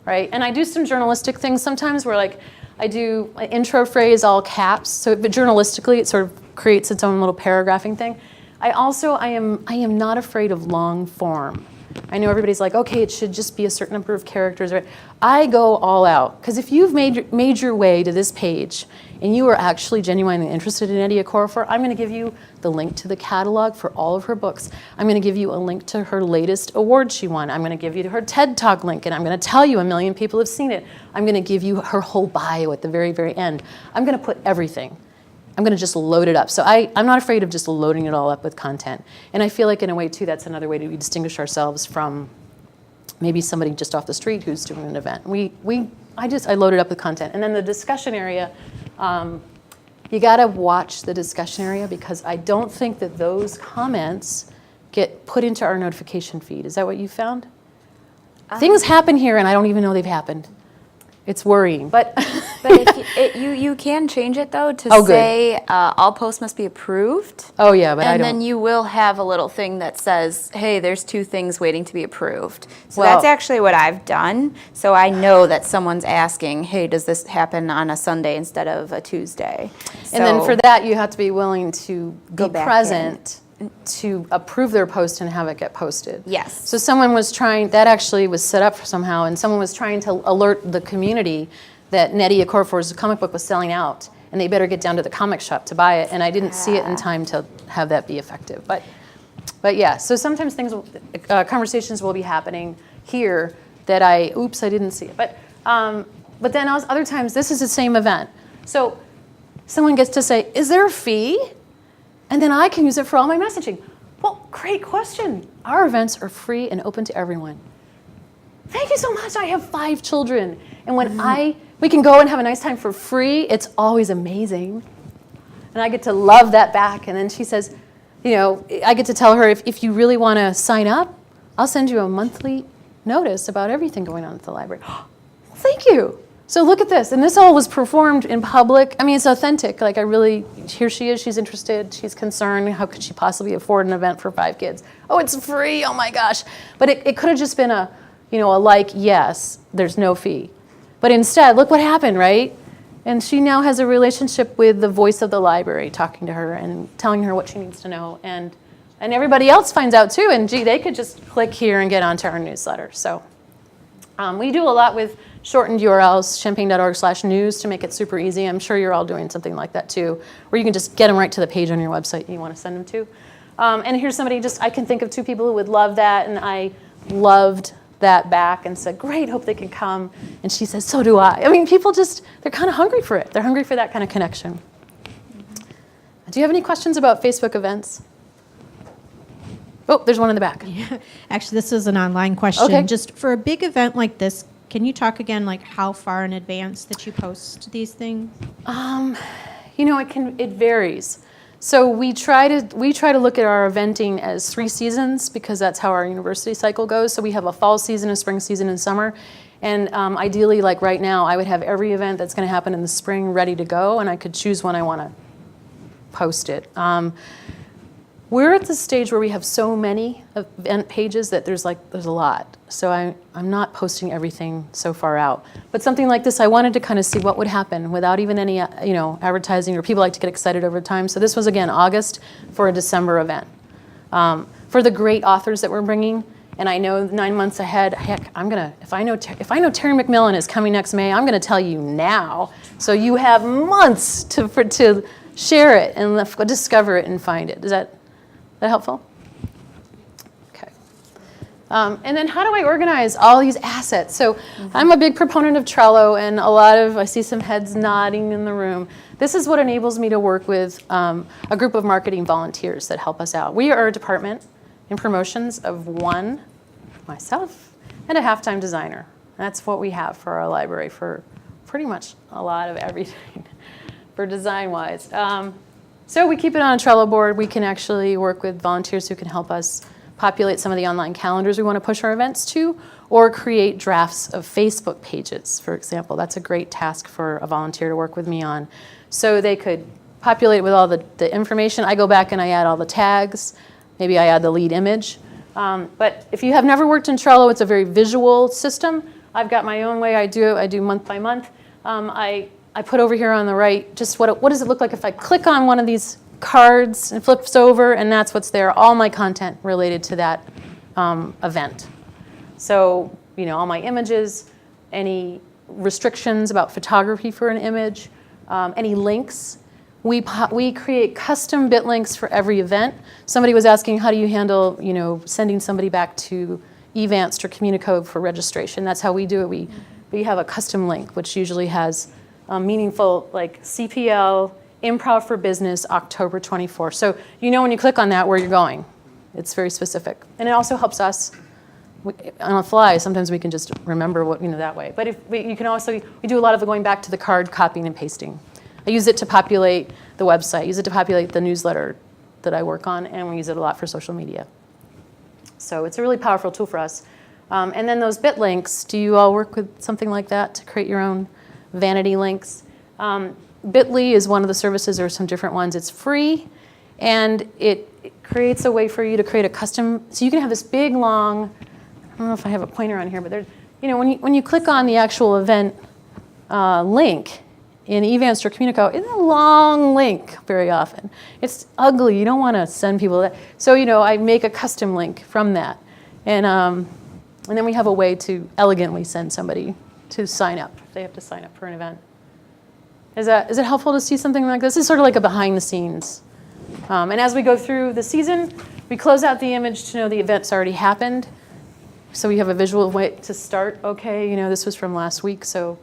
right? And I do some journalistic things sometimes where I do an intro phrase all caps. But journalistically, it sort of creates its own little paragraphing thing. I am not afraid of long form. I know everybody's like, okay, it should just be a certain number of characters. I go all out. Because if you've made your way to this page and you are actually genuinely interested in Eddie Okorafor, I'm going to give you the link to the catalog for all of her books. I'm going to give you a link to her latest award she won. I'm going to give you her TED Talk link, and I'm going to tell you 1 million people have seen it. I'm going to give you her whole bio at the very, very end. I'm going to put everything. I'm going to just load it up. So I'm not afraid of just loading it all up with content. And I feel like in a way, too, that's another way to distinguish ourselves from maybe somebody just off the street who's doing an event. I load it up with content. And then the discussion area, you got to watch the discussion area because I don't think that those comments get put into our notification feed. Is that what you found? Things happen here and I don't even know they've happened. It's worrying. But if you can change it, though, to say all posts must be approved. Oh, yeah, but I don't. And then you will have a little thing that says, hey, there's 2 things waiting to be approved. So that's actually what I've done. So I know that someone's asking, hey, does this happen on a Sunday instead of a Tuesday? And then for that, you have to be willing to be present to approve their post and have it get posted. Yes. So someone was trying, that actually was set up somehow, and someone was trying to alert the community that Eddie Okorafor's comic book was selling out, and they better get down to the comic shop to buy it, and I didn't see it in time to have that be effective. But yeah, so sometimes conversations will be happening here that I didn't see it. But then other times, this is the same event. So someone gets to say, is there a fee? And then I can use it for all my messaging. Well, great question. Our events are free and open to everyone. Thank you so much. I have 5 children. And when we can go and have a nice time for free, it's always amazing. And I get to love that back. And then she says, I get to tell her, if you really want to sign up, I'll send you a monthly notice about everything going on at the library. Thank you. So look at this, and this all was performed in public. I mean, it's authentic. Here she is, she's interested, she's concerned. How could she possibly afford an event for 5 kids? Oh, it's free, oh my gosh. But it could have just been a yes, there's no fee. But instead, look what happened, right? And she now has a relationship with the voice of the library, talking to her and telling her what she needs to know. And everybody else finds out too, and they could just click here and get onto our newsletter. So we do a lot with shortened URLs, champaign.org/news to make it super easy. I'm sure you're all doing something like that too, where you can just get them right to the page on your website you want to send them to. And here's somebody, I can think of 2 people who would love that, and I loved that back and said, great, hope they can come. And she says, so do I. I mean, people they're kind of hungry for it. They're hungry for that kind of connection. Do you have any questions about Facebook events? Oh, there's one in the back. Actually, this is an online question. Okay. Just for a big event like this, can you talk again, like how far in advance that you post these things? It varies. So we try to look at our eventing as 3 seasons because that's how our university cycle goes. So we have a fall season, a spring season, and summer. And ideally, like right now, I would have every event that's going to happen in the spring ready to go, and I could choose when I want to post it. We're at the stage where we have so many event pages that there's a lot. So I'm not posting everything so far out. But something like this, I wanted to kind of see what would happen without even any advertising, or people like to get excited over time. So this was, again, August for a December event. For the great authors that we're bringing, and I know 9 months ahead, heck, if I know Terry McMillan is coming next May, I'm going to tell you now. So you have months to share it and discover it and find it. Is that helpful? Okay. And then how do I organize all these assets? So I'm a big proponent of Trello, and I see some heads nodding in the room. This is what enables me to work with a group of marketing volunteers that help us out. We are a department in promotions of 1, myself, and a half-time designer. That's what we have for our library for pretty much a lot of everything for design-wise. So we keep it on a Trello board. We can actually work with volunteers who can help us populate some of the online calendars we want to push our events to, or create drafts of Facebook pages, for example. That's a great task for a volunteer to work with me on. So they could populate with all the information. I go back and I add all the tags. Maybe I add the lead image. But if you have never worked in Trello, it's a very visual system. I've got my own way I do it. I do month by month. I put over here on the right just what does it look like if I click on one of these cards and flips over, and that's what's there, all my content related to that event. So, all my images, any restrictions about photography for an image, any links. We create custom bit links for every event. Somebody was asking, how do you handle, sending somebody back to Evansed or Communicode for registration? That's how we do it. We have a custom link, which usually has meaningful, like CPL, Improv for Business, October 24th. So when you click on that where you're going. It's very specific. And it also helps us on the fly. Sometimes we can just remember what, that way. But we do a lot of going back to the card, copying and pasting. I use it to populate the website, use it to populate the newsletter that I work on, and we use it a lot for social media. So it's a really powerful tool for us. And then those bit links, do you all work with something like that to create your own vanity links? Bit.ly is one of the services. There are some different ones. It's free, and it creates a way for you to create a custom, so you can have this big, long, I don't know if I have a pointer on here, but there's, when you click on the actual event link in Evansed or Communico, it's a long link very often. It's ugly. You don't want to send people that. So, I make a custom link from that. And then we have a way to elegantly send somebody to sign up. They have to sign up for an event. Is it helpful to see something like this? This is sort of like a behind the scenes. And as we go through the season, we close out the image to know the event's already happened. So we have a visual way to start. Okay, this was from last week, so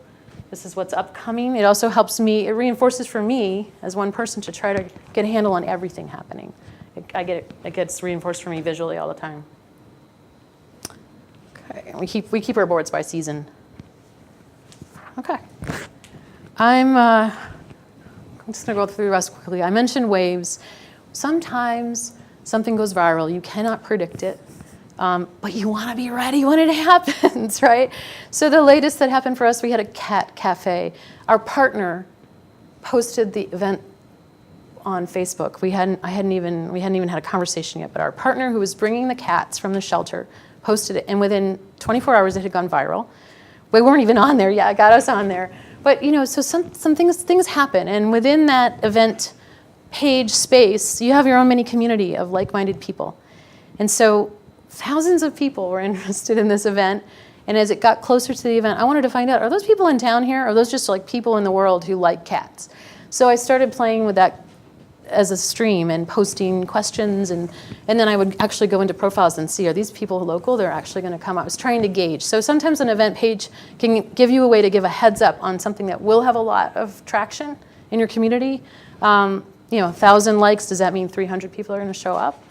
this is what's upcoming. It also helps me, it reinforces for me as one person to try to get a handle on everything happening. It gets reinforced for me visually all the time. Okay, and we keep our boards by season. Okay. I'm just going to go through the rest quickly. I mentioned waves. Sometimes something goes viral. You cannot predict it, but you want to be ready when it happens, right? So the latest that happened for us, we had a cat cafe. Our partner posted the event on Facebook. We hadn't even had a conversation yet, but our partner, who was bringing the cats from the shelter, posted it, and within 24 hours it had gone viral. We weren't even on there yet. It got us on there. But so some things happen, and within that event page space, you have your own mini community of like-minded people. And so thousands of people were interested in this event, And as it got closer to the event, I wanted to find out, are those people in town here? Or are those just like people in the world who like cats? So I started playing with that as a stream and posting questions, and then I would actually go into profiles and see, are these people local? They're actually going to come. I was trying to gauge. So sometimes an event page can give you a way to give a heads up on something that will have a lot of traction in your community. 1,000 likes, does that mean 300 people are going to show up?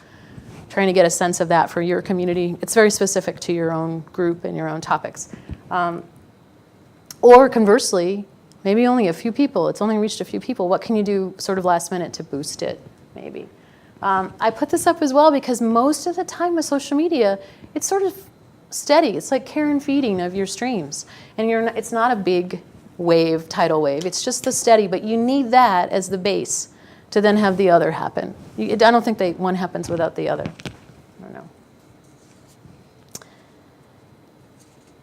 Trying to get a sense of that for your community. It's very specific to your own group and your own topics. Or conversely, maybe only a few people. It's only reached a few people. What can you do sort of last minute to boost it, maybe? I put this up as well because most of the time with social media, it's sort of steady. It's like care and feeding of your streams. And it's not a big wave, tidal wave. It's just the steady, but you need that as the base to then have the other happen. I don't think one happens without the other. I don't know.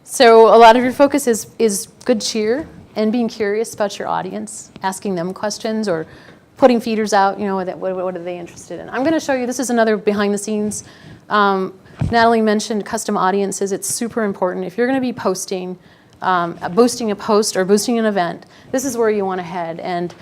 So a lot of your focus is good cheer and being curious about your audience, asking them questions or putting feeders out, what are they interested in? I'm going to show you, this is another behind the scenes. Natalie mentioned custom audiences. It's super important. If you're going to be boosting a post or boosting an event, this is where you want to head. And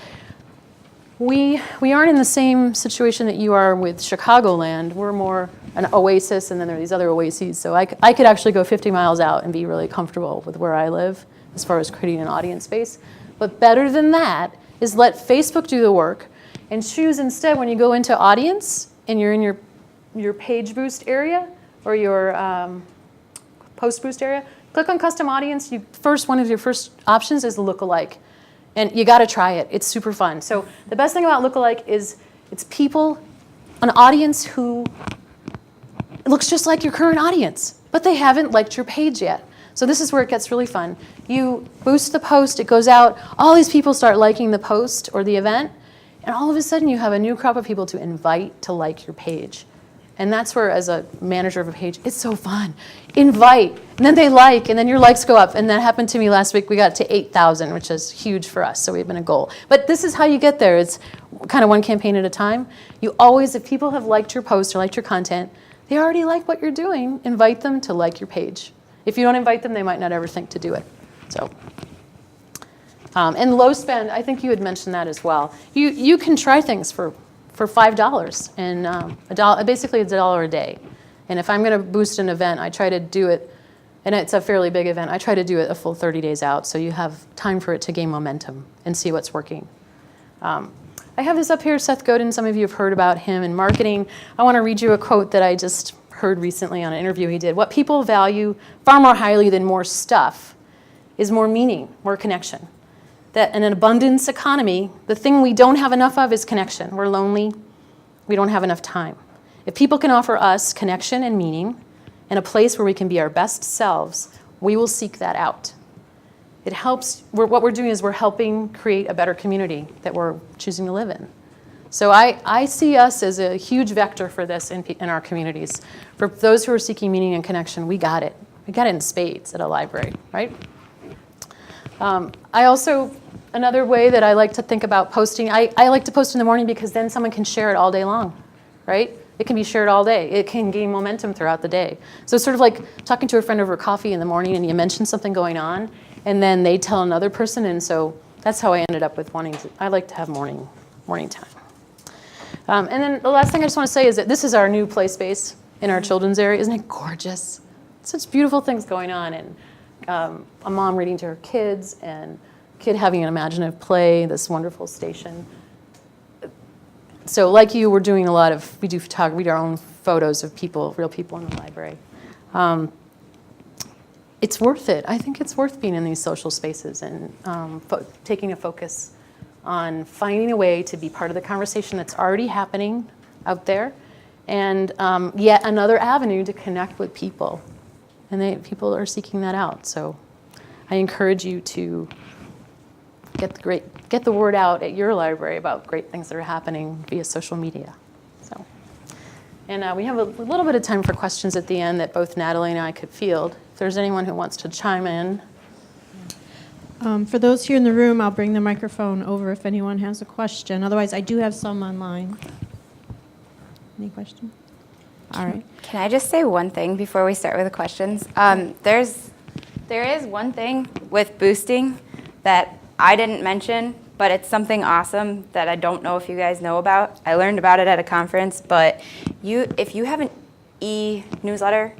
we aren't in the same situation that you are with Chicagoland. We're more an oasis, and then there are these other oases. So I could actually go 50 miles out and be really comfortable with where I live as far as creating an audience space. But better than that is let Facebook do the work and choose instead when you go into audience and you're in your page boost area or your post boost area, click on custom audience. One of your first options is lookalike. And you got to try it. It's super fun. So the best thing about lookalike is it's people, an audience who looks just like your current audience, but they haven't liked your page yet. So this is where it gets really fun. You boost the post, it goes out, all these people start liking the post or the event, and all of a sudden you have a new crop of people to invite to like your page. And that's where, as a manager of a page, it's so fun. Invite, and then they like, and then your likes go up. And that happened to me last week. We got to 8,000, which is huge for us, so we've been a goal. But this is how you get there. It's kind of one campaign at a time. You always, if people have liked your post or liked your content, they already like what you're doing. Invite them to like your page. If you don't invite them, they might not ever think to do it. So, and low spend, I think you had mentioned that as well. You can try things for $5 and basically it's $1 a day. And if I'm going to boost an event, I try to do it, and it's a fairly big event, I try to do it a full 30 days out so you have time for it to gain momentum and see what's working. I have this up here, Seth Godin. Some of you have heard about him in marketing. I want to read you a quote that I just heard recently on an interview he did. What people value far more highly than more stuff is more meaning, more connection. That in an abundance economy, the thing we don't have enough of is connection. We're lonely. We don't have enough time. If people can offer us connection and meaning and a place where we can be our best selves, we will seek that out. It helps. What we're doing is we're helping create a better community that we're choosing to live in. So I see us as a huge vector for this in our communities. For those who are seeking meaning and connection, we got it. We got it in spades at a library, right? I also, another way that I like to think about posting, I like to post in the morning because then someone can share it all day long, right? It can be shared all day. It can gain momentum throughout the day. So it's sort of like talking to a friend over coffee in the morning and you mention something going on and then they tell another person, and so that's how I ended up with I like to have morning time. And then the last thing I just want to say is that this is our new play space in our children's area. Isn't it gorgeous? Such beautiful things going on, and a mom reading to her kids and a kid having an imaginative play, this wonderful station. So like you, we do photography, we do our own photos of people, real people in the library. It's worth it. I think it's worth being in these social spaces and taking a focus on finding a way to be part of the conversation that's already happening out there, and yet another avenue to connect with people. And people are seeking that out. So I encourage you to get the word out at your library about great things that are happening via social media. So, and we have a little bit of time for questions at the end that both Natalie and I could field. If there's anyone who wants to chime in. For those here in the room, I'll bring the microphone over if anyone has a question. Otherwise, I do have some online. Any questions? All right. Can I just say one thing before we start with the questions? There is one thing with boosting that I didn't mention, but it's something awesome that I don't know if you guys know about. I learned about it at a conference, but if you have an e-newsletter,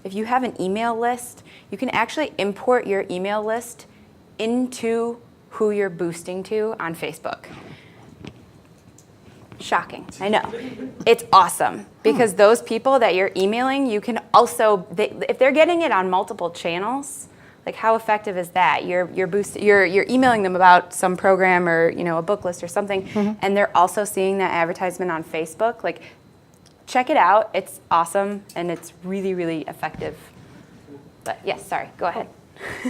if you have an email list, you can actually import your email list into who you're boosting to on Facebook. Shocking, I know. It's awesome because those people that you're emailing, you can also, if they're getting it on multiple channels, like how effective is that? You're emailing them about some program or a book list or something, and they're also seeing that advertisement on Facebook. Like, check it out. It's awesome and it's really, really effective. But yes, sorry, go ahead.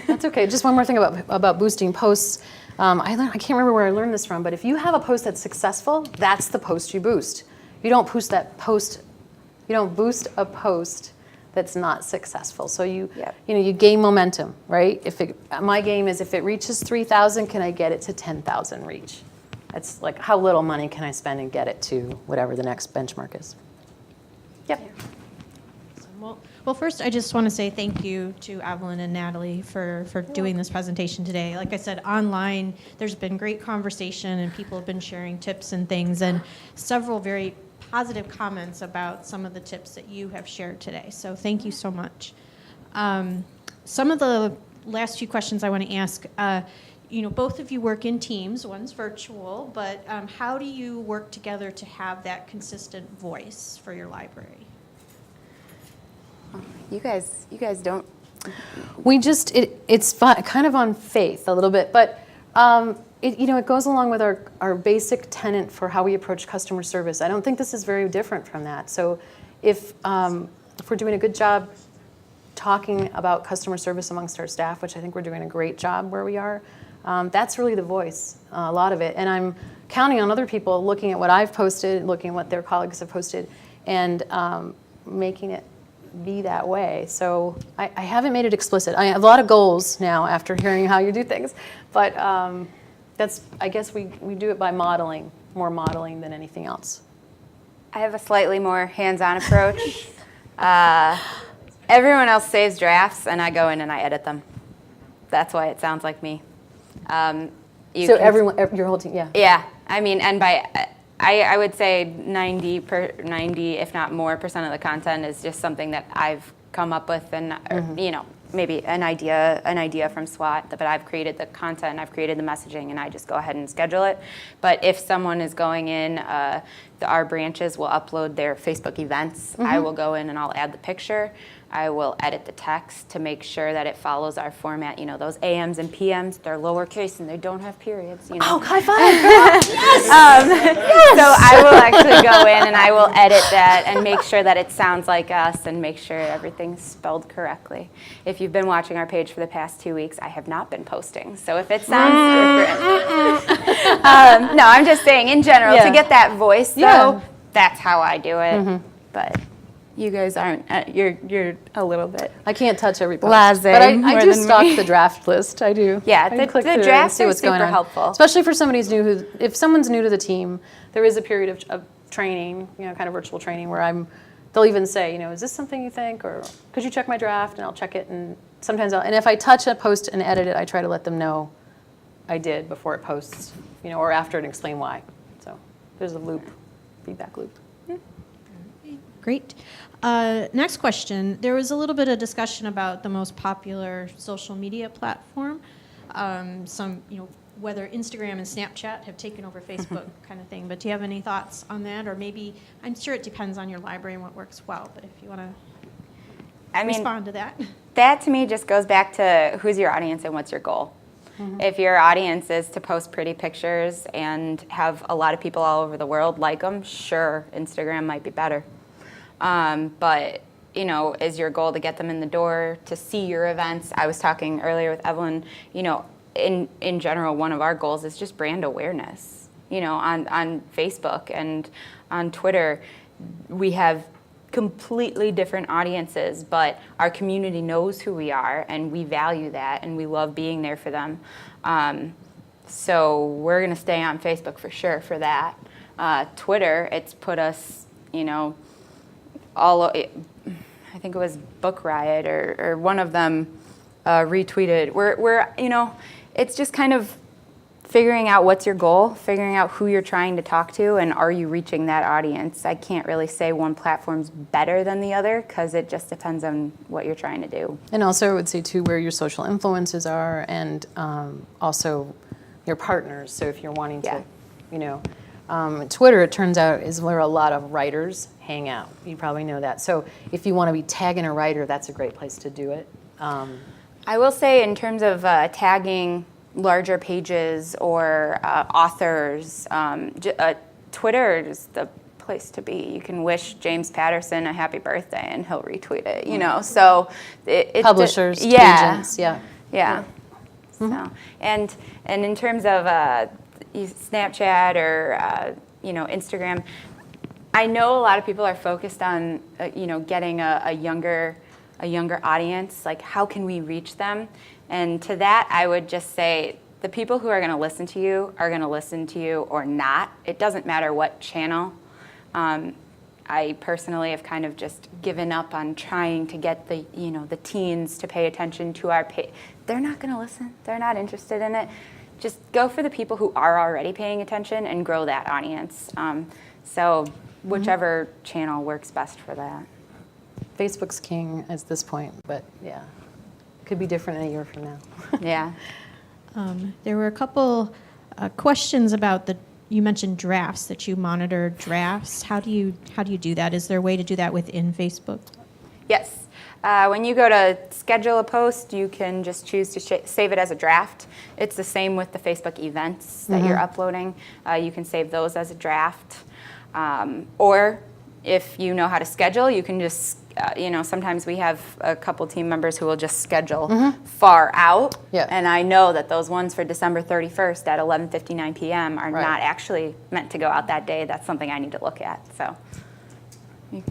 That's okay. Just one more thing about boosting posts. I can't remember where I learned this from, but if you have a post that's successful, that's the post you boost. You don't boost that post. You don't boost a post that's not successful. So you gain momentum, right? My game is if it reaches 3,000, can I get it to 10,000 reach? That's like how little money can I spend and get it to whatever the next benchmark is. Yep. Well, first, I just want to say thank you to Evelyn and Natalie for doing this presentation today. Like I said, online, there's been great conversation and people have been sharing tips and things and several very positive comments about some of the tips that you have shared today. So thank you so much. Some of the last few questions I want to ask, both of you work in teams, one's virtual, but how do you work together to have that consistent voice for your library? You guys don't. We just it's kind of on faith a little bit, but it goes along with our basic tenet for how we approach customer service. I don't think this is very different from that. So if we're doing a good job talking about customer service amongst our staff, which I think we're doing a great job where we are, that's really the voice, a lot of it. And I'm counting on other people looking at what I've posted, looking at what their colleagues have posted, and making it be that way. So I haven't made it explicit. I have a lot of goals now after hearing how you do things, but I guess we do it by more modeling than anything else. I have a slightly more hands-on approach. Everyone else saves drafts, and I go in and I edit them. That's why it sounds like me. Everyone, your whole team, yeah. Yeah, I mean, and I would say 90, if not more, percent of the content is just something that I've come up with, and maybe an idea from SWAT. But I've created the content, I've created the messaging, and I just go ahead and schedule it. But if someone is going in, our branches will upload their Facebook events. I will go in and I'll add the picture. I will edit the text to make sure that it follows our format. Those AMs and PMs, they're lowercase and they don't have periods. Oh, high five, girl! Yes! So I will actually go in and I will edit that and make sure that it sounds like us and make sure everything's spelled correctly. If you've been watching our page for the past 2 weeks, I have not been posting. So if it sounds different, no, I'm just saying in general, to get that voice though, that's how I do it. But you guys aren't. You're a little bit. I can't touch every post, Blasé but I do than stalk me. the draft list. I do. Yeah, I click the through drafts and see are what's going super on. helpful. Especially for somebody if someone's new to the team, there is a period of training, kind of virtual training, where they'll even say, is this something you think, or could you check my draft, and I'll check it, and sometimes and if I touch a post and edit it, I try to let them know I did before it posts, or after, and explain why. So there's a feedback loop. Great. Next question. There was a little bit of discussion about the most popular social media platform. Whether Instagram and Snapchat have taken over Facebook kind of thing. But do you have any thoughts on that? Or maybe, I'm sure it depends on your library and what works well. But if you want to respond to that. That to me just goes back to who's your audience and what's your goal. If your audience is to post pretty pictures and have a lot of people all over the world like them, sure, Instagram might be better. But, is your goal to get them in the door, to see your events? I was talking earlier with Evelyn, in general, one of our goals is just brand awareness. On Facebook and on Twitter, we have completely different audiences, but our community knows who we are, and we value that, and we love being there for them. So we're going to stay on Facebook for sure for that. Twitter, it's put us, I think it was Book Riot or one of them retweeted. We're it's just kind of figuring out what's your goal, figuring out who you're trying to talk to, and are you reaching that audience. I can't really say one platform's better than the other because it just depends on what you're trying to do. And also, I would say too, where your social influences are, and also your partners. So if you're wanting to, Twitter, it turns out, is where a lot of writers hang out. You probably know that. So if you want to be tagging a writer, that's a great place to do it. I will say, in terms of tagging larger pages or authors, Twitter is the place to be. You can wish James Patterson a happy birthday and he'll retweet it, so it's Publishers, yeah. agents, yeah. Yeah. So, and in terms of Snapchat or Instagram, I know a lot of people are focused on getting a younger audience. Like, how can we reach them? And to that, I would just say the people who are going to listen to you are going to listen to you or not. It doesn't matter what channel. I personally have kind of just given up on trying to get the teens to pay attention to our page. They're not going to listen. They're not interested in it. Just go for the people who are already paying attention and grow that audience. So whichever channel works best for that. Facebook's king at this point, but yeah, could be different in a year from now. Yeah. There were a couple questions about you mentioned drafts, that you monitor drafts. How do you do that? Is there a way to do that within Facebook? Yes. When you go to schedule a post, you can just choose to save it as a draft. It's the same with the Facebook events that you're uploading. You can save those as a draft. Or if you know how to schedule, you can just, sometimes we have a couple team members who will just schedule far out. Yeah. And I know that those ones for December 31st at 11:59 p.m. are Right. not actually meant to go out that day. That's something I need to look at. So I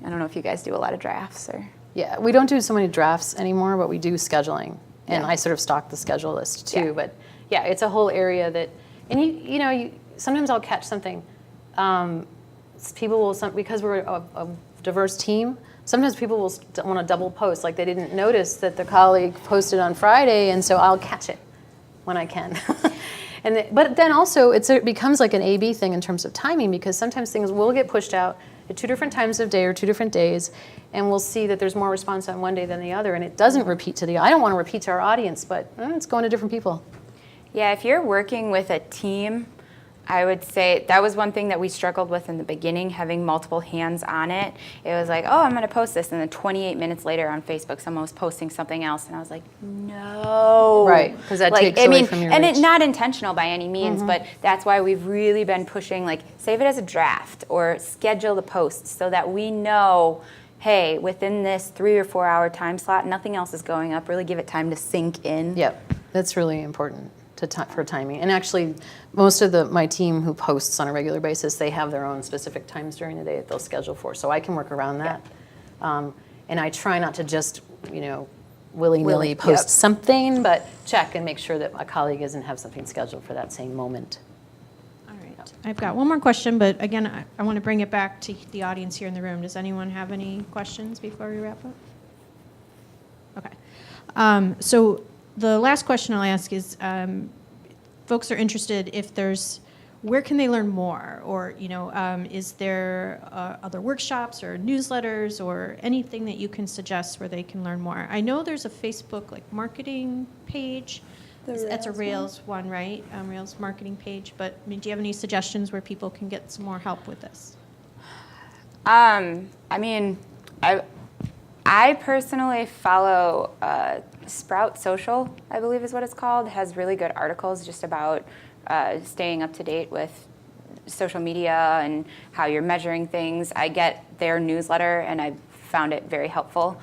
don't know if you guys do a lot of drafts or... Yeah, we don't do so many drafts anymore, but we do scheduling. And Yeah. I sort of stock the schedule list too. Yeah. But yeah, it's a whole area that, and you sometimes I'll catch something. People will, because we're a diverse team, sometimes people will want to double post, like they didn't notice that the colleague posted on Friday, and so I'll catch it when I can. But then also it becomes like an A/B thing in terms of timing, because sometimes things will get pushed out at 2 different times of day or 2 different days, and we'll see that there's more response on one day than the other, and it doesn't repeat to I don't want to repeat to our audience, but it's going to different people. Yeah, if you're working with a team, I would say that was one thing that we struggled with in the beginning, having multiple hands on it. It was like, oh, I'm going to post this, and then 28 minutes later on Facebook, someone was posting something else, and I was like, no. Right, because that takes away from your and reach. it's not intentional by any means, but that's why we've really been pushing, like, save it as a draft or schedule the posts so that we know, hey, within this 3 or 4 hour time slot, nothing else is going up. Really give it time to sink in. Yep, that's really important for timing. And actually, most of my team who posts on a regular basis, they have their own specific times during the day that they'll schedule for, so I can work around that. And I try not to just, willy-nilly post something, but check and make sure that a colleague doesn't have something scheduled for that same moment. All right. I've got one more question, but again, I want to bring it back to the audience here in the room. Does anyone have any questions before we wrap up? Okay. So the last question I'll ask is, folks are interested where can they learn more? Or, is there other workshops or newsletters or anything that you can suggest where they can learn more? I know there's a Facebook marketing page. That's a Rails one, right? Rails marketing page. But do you have any suggestions where people can get some more help with this? I personally follow Sprout Social, I believe is what it's called. It has really good articles just about staying up to date with social media and how you're measuring things. I get their newsletter, and I found it very helpful.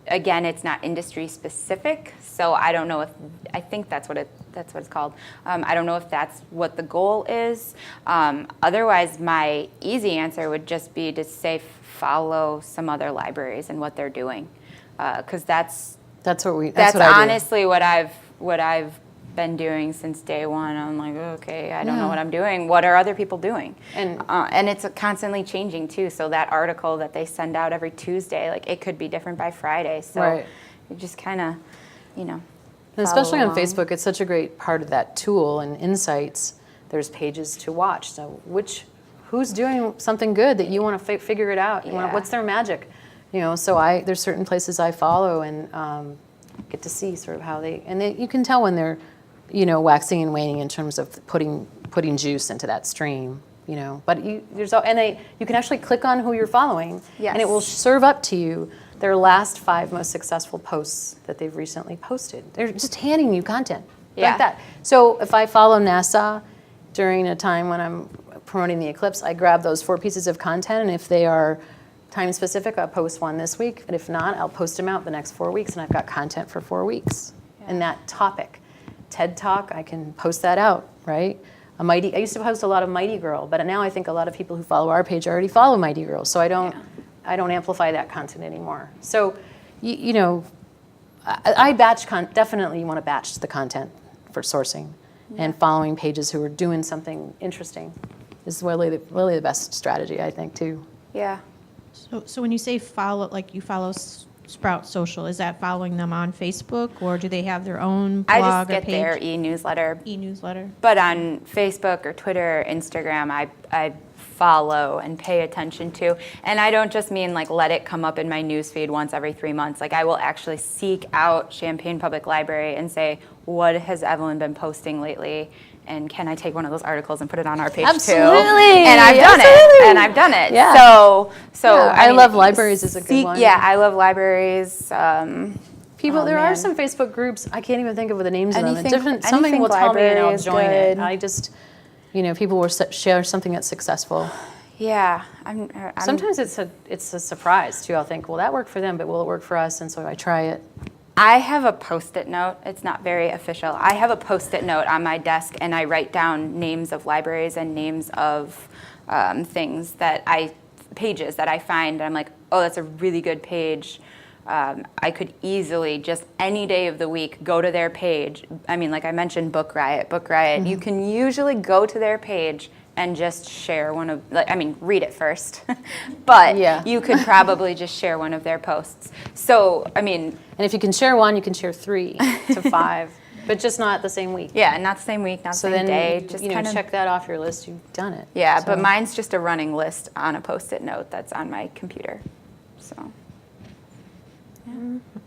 Again, it's not industry specific, so I don't know I think that's what it's called. I don't know if that's what the goal is. Otherwise, my easy answer would just be to say follow some other libraries and what they're doing, because that's what I do. honestly what I've been doing since day one. I'm like, okay, I don't know what I'm doing. What are other people doing? And it's constantly changing too. So that article that they send out every Tuesday, it could be different by Friday. So Right. You just kind of, And especially follow on along. Facebook, it's such a great part of that tool and insights. There's pages to watch. So who's doing something good that you want to figure it out? Yeah. What's their magic? So there's certain places I follow and get to see sort of how you can tell when they're, waxing and waning in terms of putting juice into that stream. But you can actually click on who you're following, Yes. and it will serve up to you their last 5 most successful posts that they've recently posted. They're just handing you content Yeah. like that. So if I follow NASA during a time when I'm promoting the eclipse, I grab those 4 pieces of content, and if they are time specific, I'll post one this week, and if not, I'll post them out the next 4 weeks, and I've got content for 4 weeks. And that topic. TED Talk, I can post that out, right? I used to post a lot of Mighty Girl, but now I think a lot of people who follow our page already follow Mighty Girl, so I don't amplify that content anymore. So, I batch definitely want to batch the content for sourcing, and following pages who are doing something interesting is really the best strategy, I think, too. yeah. So when you say follow, like you follow Sprout Social, is that following them on Facebook, or do they have their own I blog just or get their page? e-newsletter. E-newsletter. But on Facebook or Twitter, Instagram, I follow and pay attention to. And I don't just mean like let it come up in my newsfeed once every 3 months. Like I will actually seek out Champaign Public Library and say, what has Evelyn been posting lately? And can I take one of those articles and put it on our page too? Absolutely. And I've done Absolutely. it. And I've done it. Yeah. So Yeah, I mean, love libraries is a good one. Yeah, I love libraries. People, Oh, there are man. some Facebook groups. I can't even think of the names of Anything- them. Something anything will tell me, and I'll library is join it. good. I just, people will share something that's successful. Yeah, I'm Sometimes it's a surprise too. I'll think, well, that worked for them, but will it work for us? And so I try it. I have a Post-it note. It's not very official. I have a Post-it note on my desk, and I write down names of libraries and names of pages that I find. And I'm like, oh, that's a really good page. I could easily just any day of the week go to their page. I mean, like I mentioned, Book Riot. You can usually go to their page and just share read it first, but Yeah. you could probably just share one of their posts. So, I mean, And if you can share one, you can share 3 to 5, but just not the same week. yeah, not the same week, not the So same then, day. Just kind of check that off your list. You've done it. yeah, but So- mine's just a running list on a Post-it note that's on my computer. So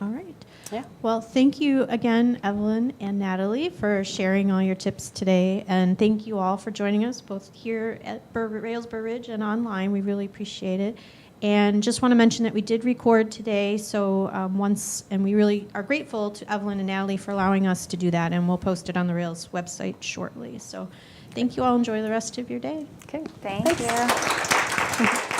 All right. Yeah. Well, thank you again, Evelyn and Natalie, for sharing all your tips today. And thank you all for joining us, both here at Railsboro Ridge and online. We really appreciate it. And just want to mention that we did record today, so and we really are grateful to Evelyn and Natalie for allowing us to do that, and we'll post it on the Rails website shortly. So thank you all. Enjoy the rest of your day. Okay. thank you.